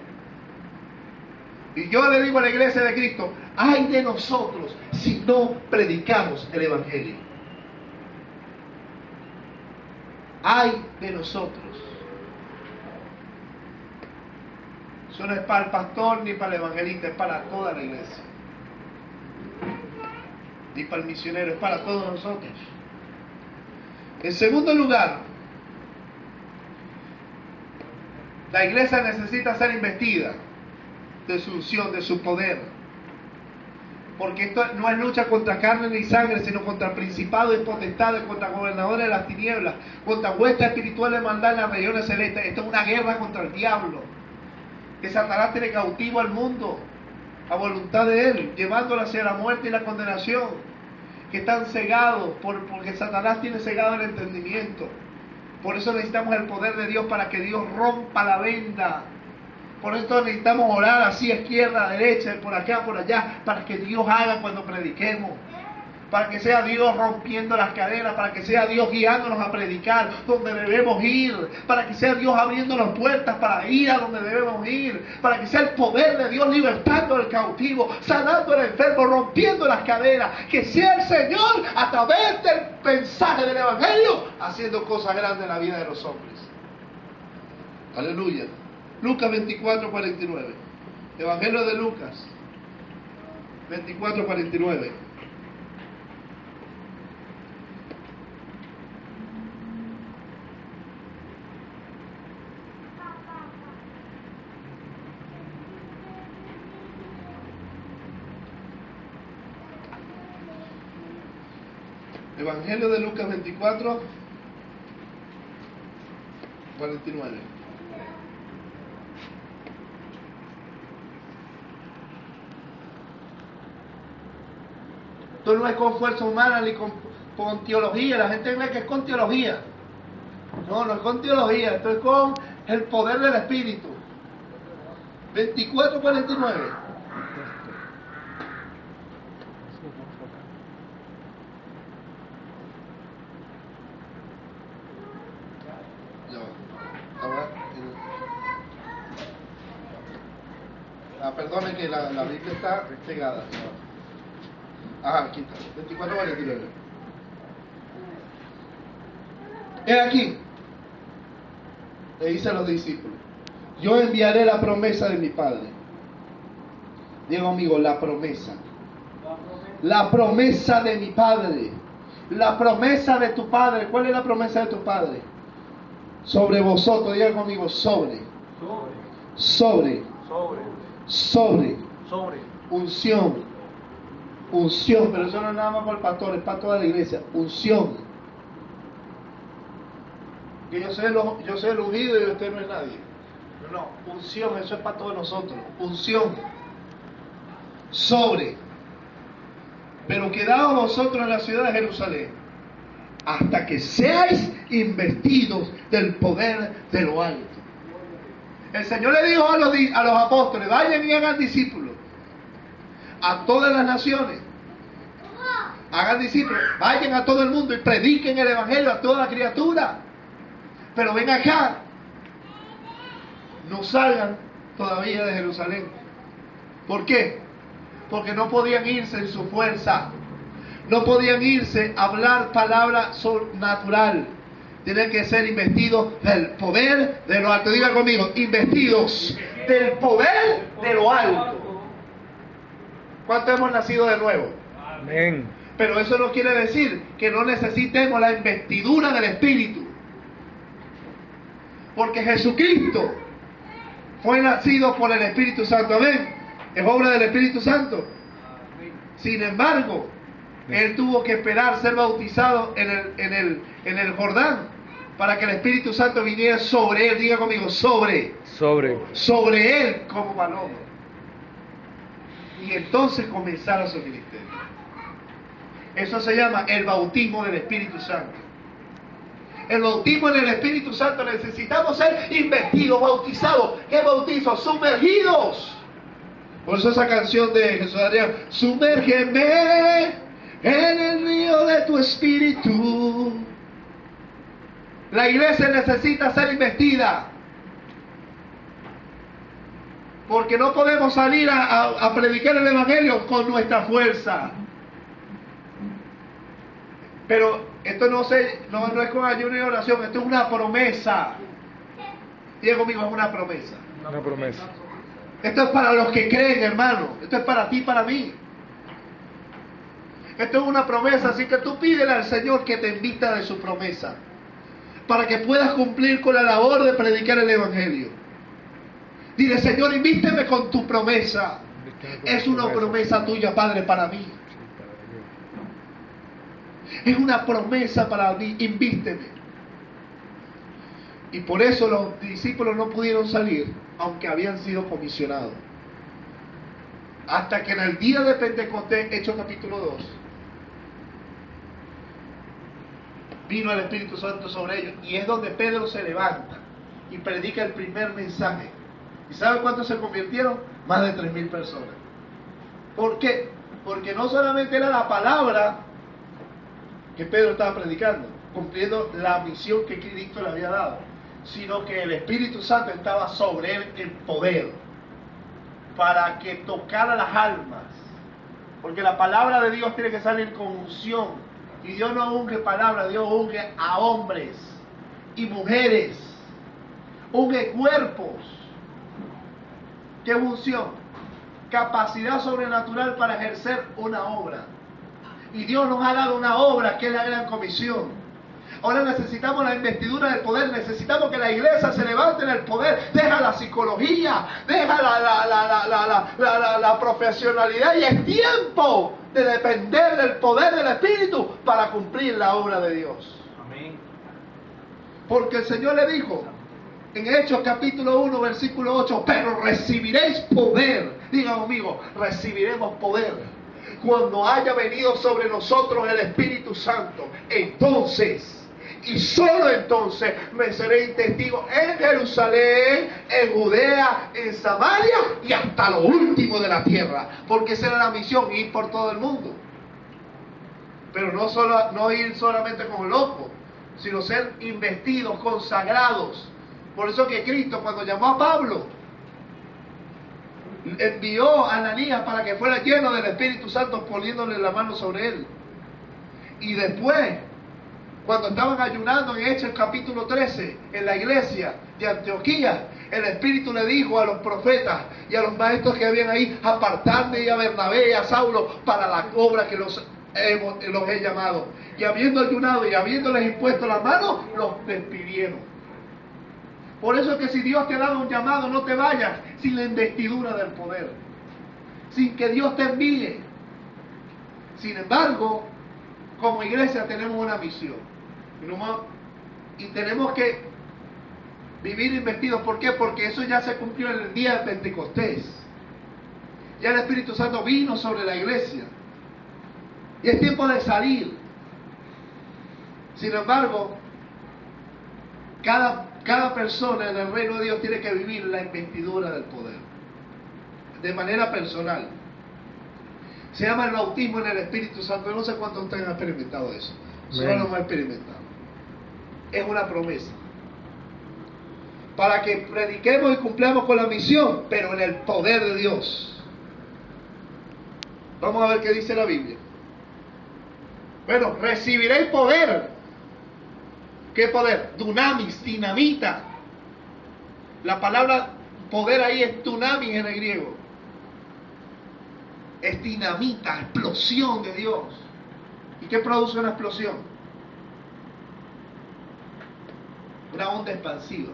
Y yo le digo a la iglesia de Cristo, ay de nosotros si no predicamos el Evangelio. Ay de nosotros. Eso no es para el pastor ni para el evangelista, es para toda la iglesia. Ni para el misionero, es para todos nosotros. En segundo lugar, la iglesia necesita ser investida de su unción, de su poder. Porque esto no es lucha contra carne ni sangre, sino contra principados y potestades, contra gobernadores de las tinieblas, contra huestes espirituales de maldad en las regiones celestes. Esto es una guerra contra el diablo. Que Satanás tiene cautivo al mundo a voluntad de él, llevándolo hacia la muerte y la condenación, que están cegados porque Satanás tiene cegado el entendimiento. Por eso necesitamos el poder de Dios para que Dios rompa la venda. Por eso necesitamos orar así, izquierda, derecha, por acá, por allá, para que Dios haga cuando prediquemos. Para que sea Dios rompiendo las cadenas, para que sea Dios guiándonos a predicar donde debemos ir, para que sea Dios abriéndonos puertas para ir a donde debemos ir, para que sea el poder de Dios libertando al cautivo, sanando al enfermo, rompiendo las cadenas, que sea el Señor a través del mensaje del Evangelio haciendo cosas grandes en la vida de los hombres. Aleluya. Lucas 24:49. Evangelio de Lucas 24:49. Evangelio de Lucas 24:49. Esto no es con fuerza humana ni con teología. La gente cree que es con teología. No, no es con teología. Esto es con el poder del Espíritu. 24:49. perdone que la Biblia está pegada. Ajá, aquí está. 24, 49. He aquí, le dice a los discípulos, yo enviaré la promesa de mi Padre. Digo amigo, la promesa. La promesa de mi Padre. La promesa de tu Padre. ¿Cuál es la promesa de tu Padre? Sobre vosotros, digan conmigo, sobre. Unción. Unción, pero eso no es nada más para el pastor, es para toda la iglesia. Unción. Que yo soy el ungido y usted no es nadie. No, unción, eso es para todos nosotros. Unción. Sobre. Pero quedaos vosotros en la ciudad de Jerusalén hasta que seáis investidos del poder de lo alto. El Señor le dijo a los apóstoles, vayan y hagan discípulos a todas las naciones. Hagan discípulos, vayan a todo el mundo y prediquen el evangelio a toda criatura. Pero ven acá, no salgan todavía de Jerusalén. ¿Por qué? Porque no podían irse en su fuerza. No podían irse a hablar palabra sobrenatural. Tienen que ser investidos del poder de lo alto. Diga conmigo, investidos del poder de lo alto. ¿Cuántos hemos nacido de nuevo? Amén. Pero eso no quiere decir que no necesitemos la investidura del Espíritu. Porque Jesucristo fue nacido por el Espíritu Santo. Amén. Es obra del Espíritu Santo. Sin embargo, Él tuvo que esperar ser bautizado en el Jordán para que el Espíritu Santo viniera sobre Él. Diga conmigo, sobre Él como paloma. Y entonces comenzara su ministerio. Eso se llama el bautismo del Espíritu Santo. El bautismo en el Espíritu Santo necesitamos ser investidos, bautizados. ¿Qué bautizo? Sumergidos. Por eso esa canción de Jesús Adrián, sumérgeme en el río de tu espíritu. La iglesia necesita ser investida. Porque no podemos salir a predicar el evangelio con nuestra fuerza. Pero esto no es con ayuno y oración, esto es una promesa. Diga conmigo, es una promesa. Una promesa. Esto es para los que creen, hermano. Esto es para ti y para mí. Esto es una promesa, así que tú pídele al Señor que te invita de su promesa, para que puedas cumplir con la labor de predicar el evangelio. Dile, Señor, invísteme con tu promesa. Es una promesa tuya, Padre, para mí. Es una promesa para mí, invísteme. Y por eso los discípulos no pudieron salir, aunque habían sido comisionados. Hasta que en el día de Pentecostés, Hechos capítulo 2, vino el Espíritu Santo sobre ellos. Y es donde Pedro se levanta y predica el primer mensaje. ¿Y sabe cuántos se convirtieron? Más de 3.000 personas. ¿Por qué? Porque no solamente era la palabra que Pedro estaba predicando, cumpliendo la misión que Cristo le había dado, sino que el Espíritu Santo estaba sobre él en poder, para que tocara las almas. Porque la palabra de Dios tiene que salir con unción. Y Dios no unge palabra, Dios unge a hombres y mujeres. Unge cuerpos. ¿Qué unción? Capacidad sobrenatural para ejercer una obra. Y Dios nos ha dado una obra que es la gran comisión. Ahora necesitamos la investidura del poder, necesitamos que la iglesia se levante en el poder, deja la psicología, deja la profesionalidad, y es tiempo de depender del poder del Espíritu para cumplir la obra de Dios. Amén. Porque el Señor le dijo en Hechos capítulo 1 versículo 8, pero recibiréis poder. Diga conmigo, recibiremos poder cuando haya venido sobre nosotros el Espíritu Santo. Entonces, y solo entonces, me seréis testigo en Jerusalén, en Judea, en Samaria y hasta lo último de la tierra. Porque esa era la misión, ir por todo el mundo. Pero no ir solamente como locos, sino ser investidos, consagrados. Por eso que Cristo, cuando llamó a Pablo, envió a Ananías para que fuera lleno del Espíritu Santo, poniéndole la mano sobre él. Y después, cuando estaban ayunando en Hechos capítulo 13, en la iglesia de Antioquía, el Espíritu le dijo a los profetas y a los maestros que habían ahí: apartadme a Bernabé y a Saulo para la obra que los he llamado. Y habiendo ayunado y habiéndoles impuesto la mano, los despidieron. Por eso es que si Dios te ha dado un llamado, no te vayas sin la investidura del poder, sin que Dios te envíe. Sin embargo, como iglesia tenemos una misión y tenemos que vivir investidos. ¿Por qué? Porque eso ya se cumplió en el día de Pentecostés. Ya el Espíritu Santo vino sobre la iglesia y es tiempo de salir. Sin embargo, cada persona en el reino de Dios tiene que vivir la investidura del poder de manera personal. Se llama el bautismo en el Espíritu Santo. Yo no sé cuántos de ustedes han experimentado eso. Solo lo hemos experimentado. Es una promesa para que prediquemos y cumplamos con la misión, pero en el poder de Dios. Vamos a ver qué dice la Biblia. Bueno, recibiréis poder. ¿Qué poder? Dunamis, dinamita. La palabra poder ahí es dunamis en el griego. Es dinamita, explosión de Dios. ¿Y qué produce una explosión? Una onda expansiva.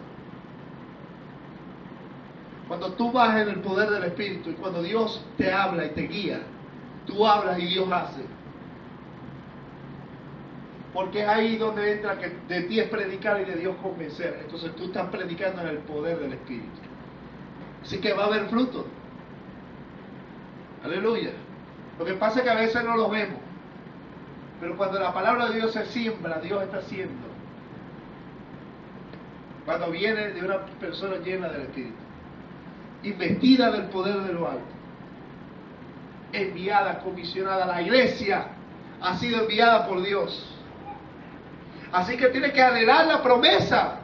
Cuando tú vas en el poder del Espíritu y cuando Dios te habla y te guía, tú hablas y Dios hace. Porque es ahí donde entra que de ti es predicar y de Dios convencer. Entonces tú estás predicando en el poder del Espíritu. Así que va a haber fruto. Aleluya. Lo que pasa es que a veces no lo vemos. Pero cuando la palabra de Dios se siembra, Dios está haciendo. Cuando viene de una persona llena del Espíritu, investida del poder de lo alto, enviada, comisionada. La iglesia ha sido enviada por Dios. Así que tiene que anhelar la promesa.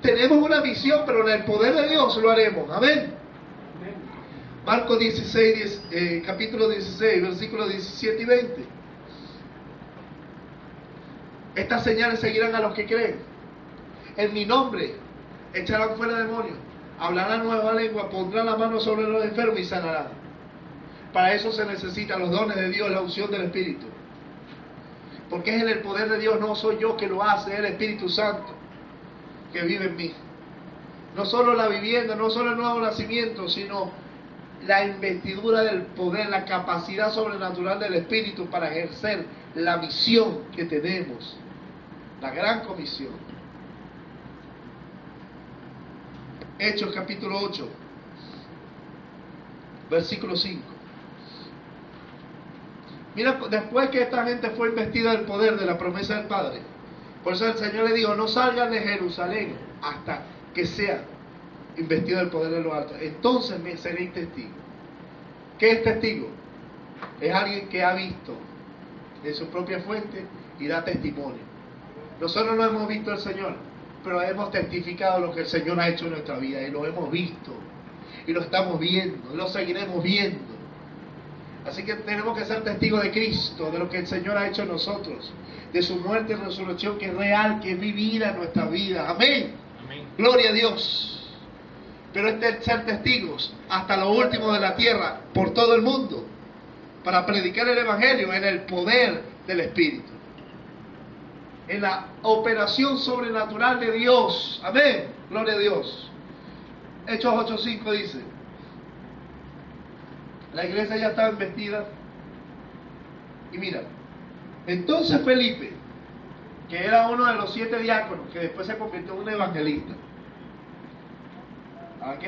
Tenemos una misión, pero en el poder de Dios lo haremos. Amén. Marcos 16, capítulo 16, versículos 17 y 20. Estas señales seguirán a los que creen. En mi nombre echarán fuera demonios, hablarán nueva lengua, pondrán la mano sobre los enfermos y sanarán. Para eso se necesitan los dones de Dios, la unción del Espíritu. Porque es en el poder de Dios, no soy yo que lo hace, es el Espíritu Santo que vive en mí. No solo la vivienda, no solo el nuevo nacimiento, sino la investidura del poder, la capacidad sobrenatural del Espíritu para ejercer la misión que tenemos, la gran comisión. Hechos capítulo 8, versículo 5. Mira, después que esta gente fue investida del poder de la promesa del Padre, por eso el Señor le dijo: no salgan de Jerusalén hasta que sea investido del poder de lo alto. Entonces me seréis testigo. ¿Qué es testigo? Es alguien que ha visto de su propia fuente y da testimonio. Nosotros no hemos visto al Señor, pero hemos testificado lo que el Señor ha hecho en nuestra vida, y lo hemos visto, y lo estamos viendo, y lo seguiremos viendo. Así que tenemos que ser testigos de Cristo, de lo que el Señor ha hecho en nosotros, de su muerte y resurrección, que es real, que es vivida en nuestra vida. Amén. Amén. Gloria a Dios. Pero es ser testigos hasta lo último de la tierra, por todo el mundo, para predicar el Evangelio en el poder del Espíritu, en la operación sobrenatural de Dios. Amén. Gloria a Dios. Hechos 8:5 dice: la iglesia ya estaba investida. Y mira, entonces Felipe, que era uno de los 7 diáconos, que después se convirtió en un evangelista.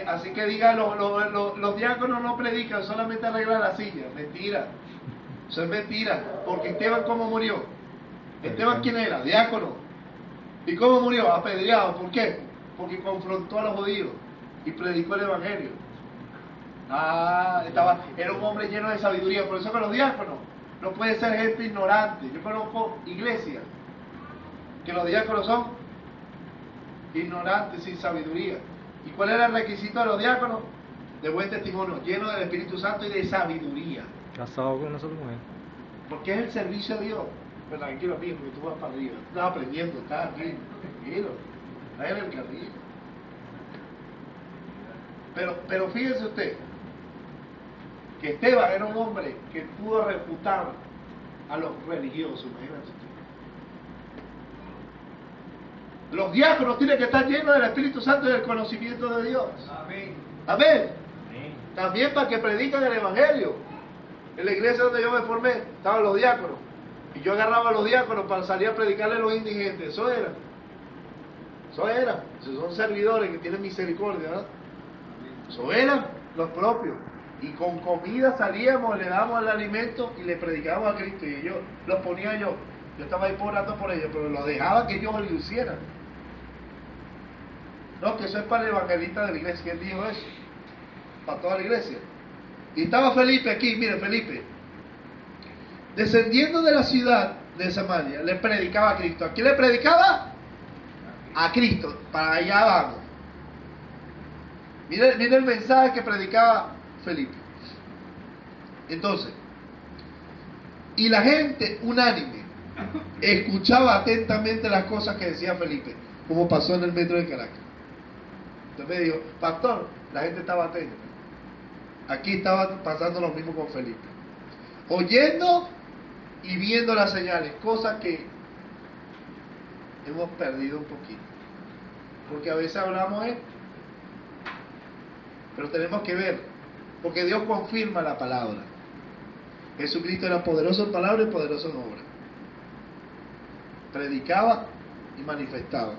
Así que diga, los diáconos no predican, solamente arreglan la silla. Mentira. Eso es mentira. Porque Esteban, ¿cómo murió? Esteban, ¿quién era? Diácono. ¿Y cómo murió? Apedreado. ¿Por qué? Porque confrontó a los judíos y predicó el evangelio. Era un hombre lleno de sabiduría. Por eso que los diáconos no pueden ser gente ignorante. Yo conozco iglesias que los diáconos son ignorantes, sin sabiduría. ¿Y cuál era el requisito de los diáconos? de buen testimonio, lleno del Espíritu Santo y de sabiduría. Casado con una sola mujer. Porque es el servicio a Dios. Pero tranquilo, amigo, porque tú vas para arriba. Estás aprendiendo, estás aquí. Tranquilo. Estás en el camino. Pero fíjese usted que Esteban era un hombre que pudo refutar a los religiosos. Imagínate usted. Los diáconos tienen que estar llenos del Espíritu Santo y del conocimiento de Dios. Amén. Amén. También para que predican el Evangelio. En la iglesia donde yo me formé estaban los diáconos. Y yo agarraba a los diáconos para salir a predicarle a los indigentes. Eso era. Esos son servidores que tienen misericordia, ¿verdad? Eso eran los propios. Y con comida salíamos, le dábamos el alimento y le predicábamos a Cristo. Y yo los ponía yo. Yo estaba ahí orando por ellos, pero los dejaba que ellos lo hicieran. No, que eso es para el evangelista de la iglesia. ¿Quién dijo eso? Para toda la iglesia. Y estaba Felipe aquí, mire Felipe, descendiendo de la ciudad de Samaria, le predicaba a Cristo. ¿A quién le predicaba? A Cristo, para allá vamos. Mire el mensaje que predicaba Felipe. Entonces, y la gente unánime escuchaba atentamente las cosas que decía Felipe, como pasó en el metro de Caracas. Entonces me dijo, pastor, la gente estaba atenta. Aquí estaba pasando lo mismo con Felipe. Oyendo y viendo las señales, cosas que hemos perdido un poquito. Porque a veces hablamos pero tenemos que ver, porque Dios confirma la palabra. Jesucristo era poderoso en palabra y poderoso en obra. Predicaba y manifestaba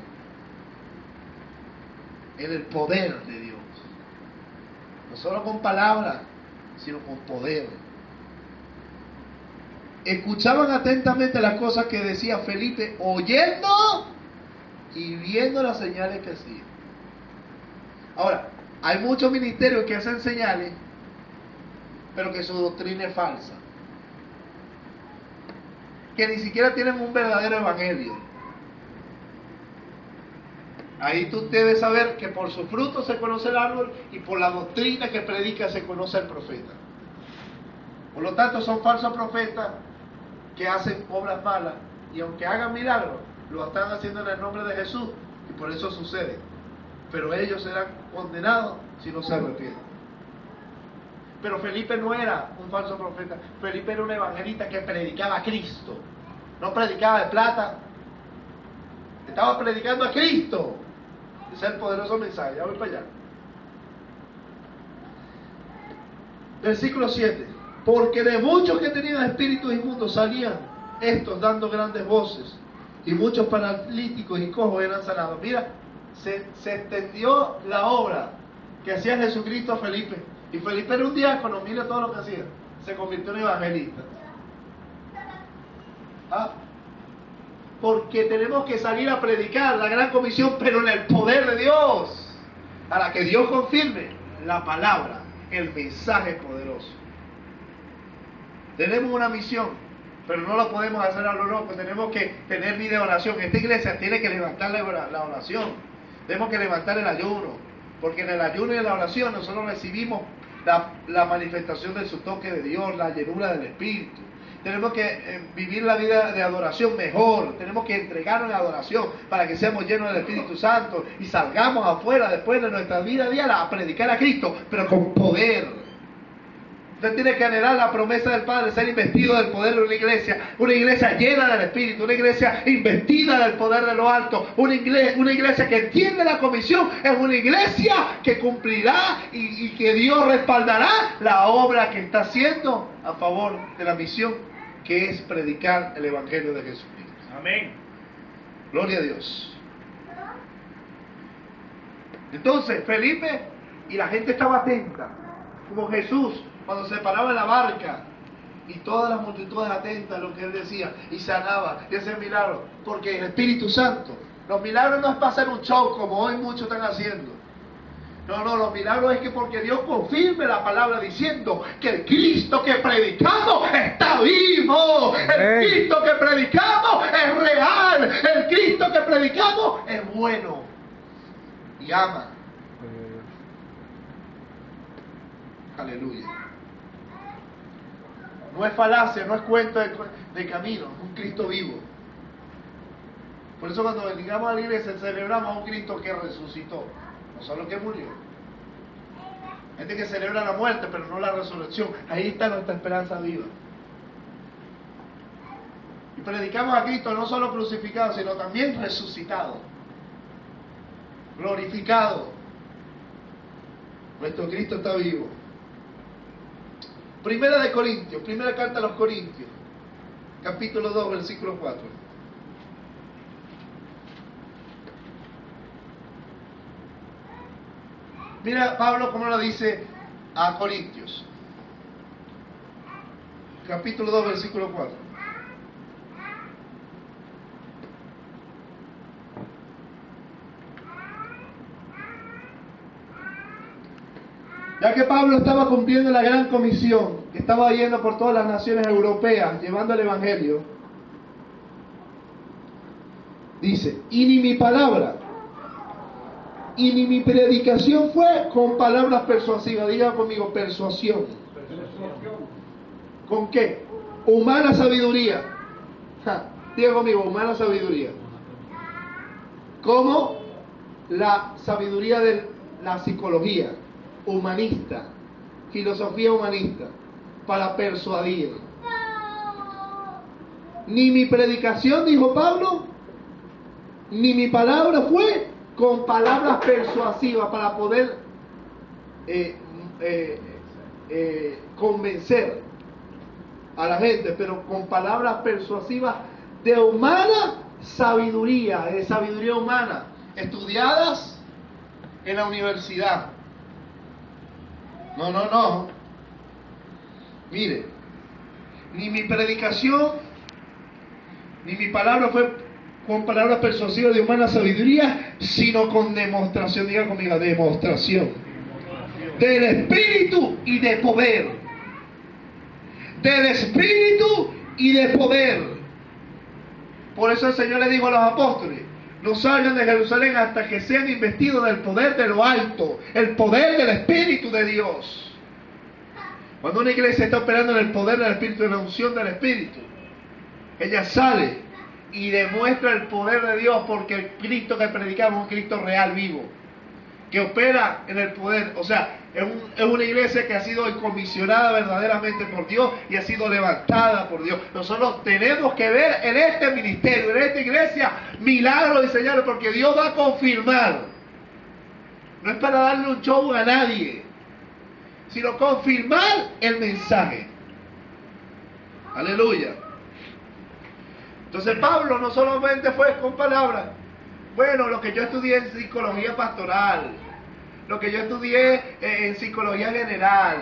en el poder de Dios. No solo con palabras, sino con poder. Escuchaban atentamente las cosas que decía Felipe, oyendo y viendo las señales que hacía. Ahora, hay muchos ministerios que hacen señales, pero que su doctrina es falsa. Que ni siquiera tienen un verdadero evangelio. Ahí tú debes saber que por sus frutos se conoce el árbol y por la doctrina que predica se conoce el profeta. Por lo tanto, son falsos profetas que hacen obras malas y aunque hagan milagros, lo están haciendo en el nombre de Jesús y por eso sucede. Pero ellos serán condenados si no se arrepienten. Pero Felipe no era un falso profeta. Felipe era un evangelista que predicaba a Cristo. No predicaba de plata. Estaba predicando a Cristo. Ese es el poderoso mensaje. Ya voy para allá. Versículo 7. Porque de muchos que tenían espíritus inmundos salían estos dando grandes voces. Y muchos paralíticos y cojos eran sanados. Mira, se extendió la obra que hacía Jesucristo a Felipe. Y Felipe era un diácono, mira todo lo que hacía. Se convirtió en evangelista. ¿Ah? Porque tenemos que salir a predicar la gran comisión, pero en el poder de Dios. Para que Dios confirme la palabra, el mensaje poderoso. Tenemos una misión, pero no lo podemos hacer a lo loco. Tenemos que tener vida de oración. Esta iglesia tiene que levantar la oración. Tenemos que levantar el ayuno. Porque en el ayuno y en la oración nosotros recibimos la manifestación de su toque de Dios, la llenura del Espíritu. Tenemos que vivir la vida de adoración mejor. Tenemos que entregarnos en adoración para que seamos llenos del Espíritu Santo y salgamos afuera después de nuestra vida diaria a predicar a Cristo, pero con poder. Usted tiene que anhelar la promesa del Padre, ser investido del poder de una iglesia llena del Espíritu, una iglesia investida del poder de lo alto, una iglesia que entiende la comisión, es una iglesia que cumplirá y que Dios respaldará la obra que está haciendo a favor de la misión, que es predicar el Evangelio de Jesucristo. Amén. Gloria a Dios. Entonces, Felipe y la gente estaba atenta, como Jesús cuando se paraba en la barca y todas las multitudes atentas a lo que él decía y sanaba y hacía milagros, porque el Espíritu Santo, los milagros no es para hacer un show como hoy muchos están haciendo. No, los milagros es que porque Dios confirme la palabra diciendo que el Cristo que predicamos está vivo, el Cristo que predicamos es real, el Cristo que predicamos es bueno y ama. Aleluya. No es falacia, no es cuento de camino, es un Cristo vivo. Por eso cuando llegamos a la iglesia celebramos a un Cristo que resucitó, no solo que murió. Gente que celebra la muerte, pero no la resurrección. Ahí está nuestra esperanza viva. Y predicamos a Cristo no solo crucificado, sino también resucitado, glorificado. Nuestro Cristo está vivo. Primera de Corintios, primera carta a los Corintios, capítulo 2, versículo 4. Mira Pablo cómo lo dice a Corintios. Capítulo 2, versículo 4. Ya que Pablo estaba cumpliendo la gran comisión, que estaba yendo por todas las naciones europeas, llevando el Evangelio, dice, y ni mi palabra, y ni mi predicación fue con palabras persuasivas. Diga conmigo, persuasión. ¿Con qué? Humana sabiduría. Diga conmigo, humana sabiduría. Como la sabiduría de la psicología humanista, filosofía humanista, para persuadir. Ni mi predicación, dijo Pablo, ni mi palabra fue con palabras persuasivas para poder convencer a la gente, pero con palabras persuasivas de humana sabiduría, de sabiduría humana, estudiadas en la universidad. No. Mire, ni mi predicación, ni mi palabra fue con palabras persuasivas de humana sabiduría, sino con demostración. Diga conmigo, demostración del Espíritu y de poder. Del Espíritu y de poder. Por eso el Señor le dijo a los apóstoles, no salgan de Jerusalén hasta que sean investidos del poder de lo alto, el poder del Espíritu de Dios. Cuando una iglesia está operando en el poder del Espíritu, en la unción del Espíritu, ella sale y demuestra el poder de Dios, porque el Cristo que predicamos es un Cristo real, vivo, que opera en el poder. O sea, es una iglesia que ha sido comisionada verdaderamente por Dios y ha sido levantada por Dios. Nosotros tenemos que ver en este ministerio, en esta iglesia, milagros y señales, porque Dios va a confirmar. No es para darle un show a nadie, sino confirmar el mensaje. Aleluya. Entonces Pablo no solamente fue con palabras. Bueno, lo que yo estudié en psicología pastoral, lo que yo estudié en psicología general.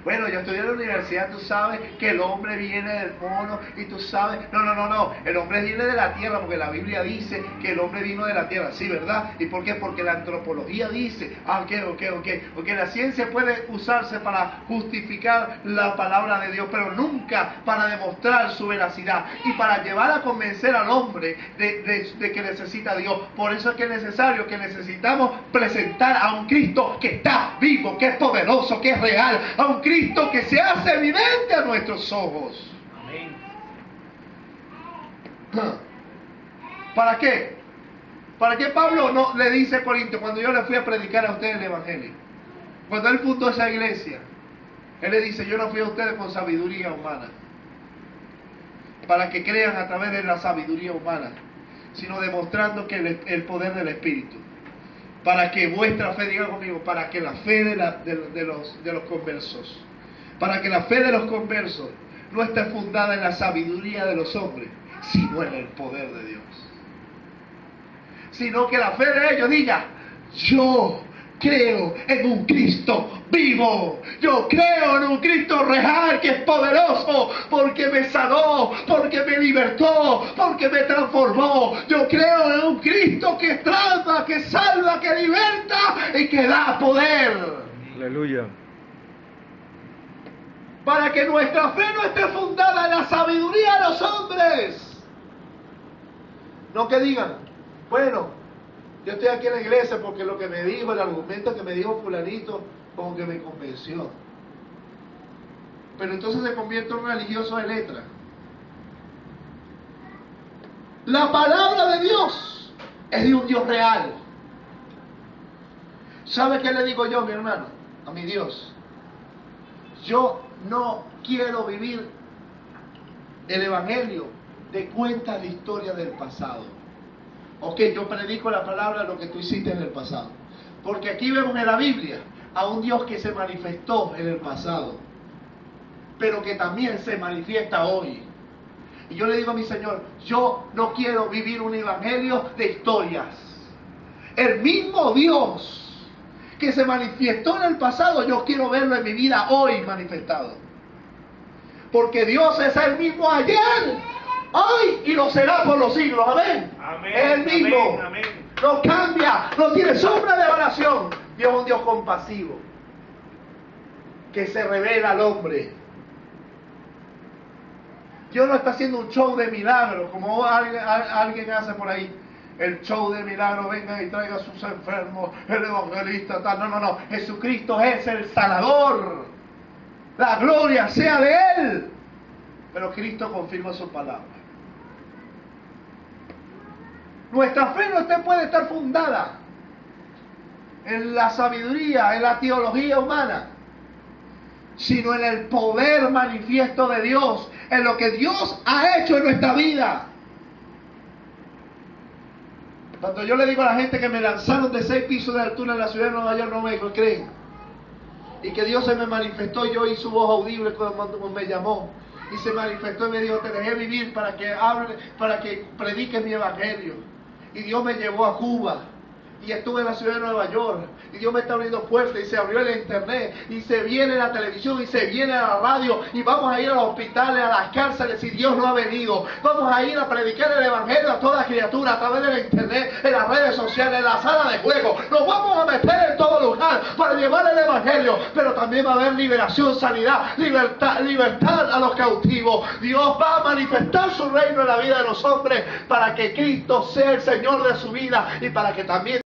Bueno, yo estudié en la universidad, tú sabes que el hombre viene del mono y tú sabes... No. El hombre viene de la tierra, porque la Biblia dice que el hombre vino de la tierra. Sí, ¿verdad? ¿Y por qué? Porque la antropología dice... Porque la ciencia puede usarse para justificar la palabra de Dios, pero nunca para demostrar su veracidad y para llevar a convencer al hombre de que necesita a Dios. Por eso es que es necesario, que necesitamos presentar a un Cristo que está vivo, que es poderoso, que es real, a un Cristo que se hace evidente a nuestros ojos. Amén. ¿Para qué? ¿Para qué Pablo no le dice a Corintios, cuando yo le fui a predicar a ustedes el Evangelio? Cuando él fundó esa iglesia, él le dice, yo no fui a ustedes con sabiduría humana, para que crean a través de la sabiduría humana, sino demostrando que el poder del Espíritu. Para que vuestra fe, diga conmigo, para que la fe de los conversos, para que la fe de los conversos no esté fundada en la sabiduría de los hombres, sino en el poder de Dios. Sino que la fe de ellos diga, yo creo en un Cristo vivo, yo creo en un Cristo real que es poderoso, porque me sanó, porque me libertó, porque me transformó. Yo creo en un Cristo que transforma, que salva, que liberta y que da poder. Aleluya. Para que nuestra fe no esté fundada en la sabiduría de los hombres. No que digan, bueno, yo estoy aquí en la iglesia porque lo que me dijo, el argumento que me dijo fulanito, como que me convenció. pero entonces se convierte en un religioso de letra. La palabra de Dios es de un Dios real. ¿Sabe qué le digo yo, mi hermano? A mi Dios. Yo no quiero vivir el evangelio de cuentas de historia del pasado. Ok, yo predico la palabra de lo que tú hiciste en el pasado. Porque aquí vemos en la Biblia a un Dios que se manifestó en el pasado, pero que también se manifiesta hoy. Y yo le digo a mi Señor, yo no quiero vivir un evangelio de historias. El mismo Dios que se manifestó en el pasado, yo quiero verlo en mi vida hoy manifestado. Porque Dios es el mismo ayer, hoy y lo será por los siglos. Amén. Amén. Es el mismo. Amén, amén. No cambia, no tiene sombra de variación. Dios es un Dios compasivo que se revela al hombre. Dios no está haciendo un show de milagros como alguien hace por ahí. El show de milagros, venga y traiga a sus enfermos, el evangelista, tal. No, no, no. Jesucristo es el sanador. La gloria sea de Él. Pero Cristo confirma su palabra. Nuestra fe no puede estar fundada en la sabiduría, en la teología humana, sino en el poder manifiesto de Dios, en lo que Dios ha hecho en nuestra vida. Cuando yo le digo a la gente que me lanzaron de 6 pisos de altura en la ciudad de Nueva York, no me creen. Y que Dios se me manifestó, yo oí su voz audible cuando me llamó. Y se manifestó y me dijo, te dejé vivir para que hable, para que prediques mi evangelio. Y Dios me llevó a Cuba. Y estuve en la ciudad de Nueva York. Y Dios me está abriendo puertas. Y se abrió el internet. Y se viene la televisión. Y se viene a la radio. Y vamos a ir a los hospitales, a las cárceles. Si Dios no ha venido. Vamos a ir a predicar el evangelio a toda criatura. A través del internet, en las redes sociales, en la sala de juego. Nos vamos a meter en todo lugar para llevar el evangelio. Pero también va a haber liberación, sanidad, libertad a los cautivos. Dios va a manifestar su reino en la vida de los hombres. Para que Cristo sea el Señor de su vida. Y para que también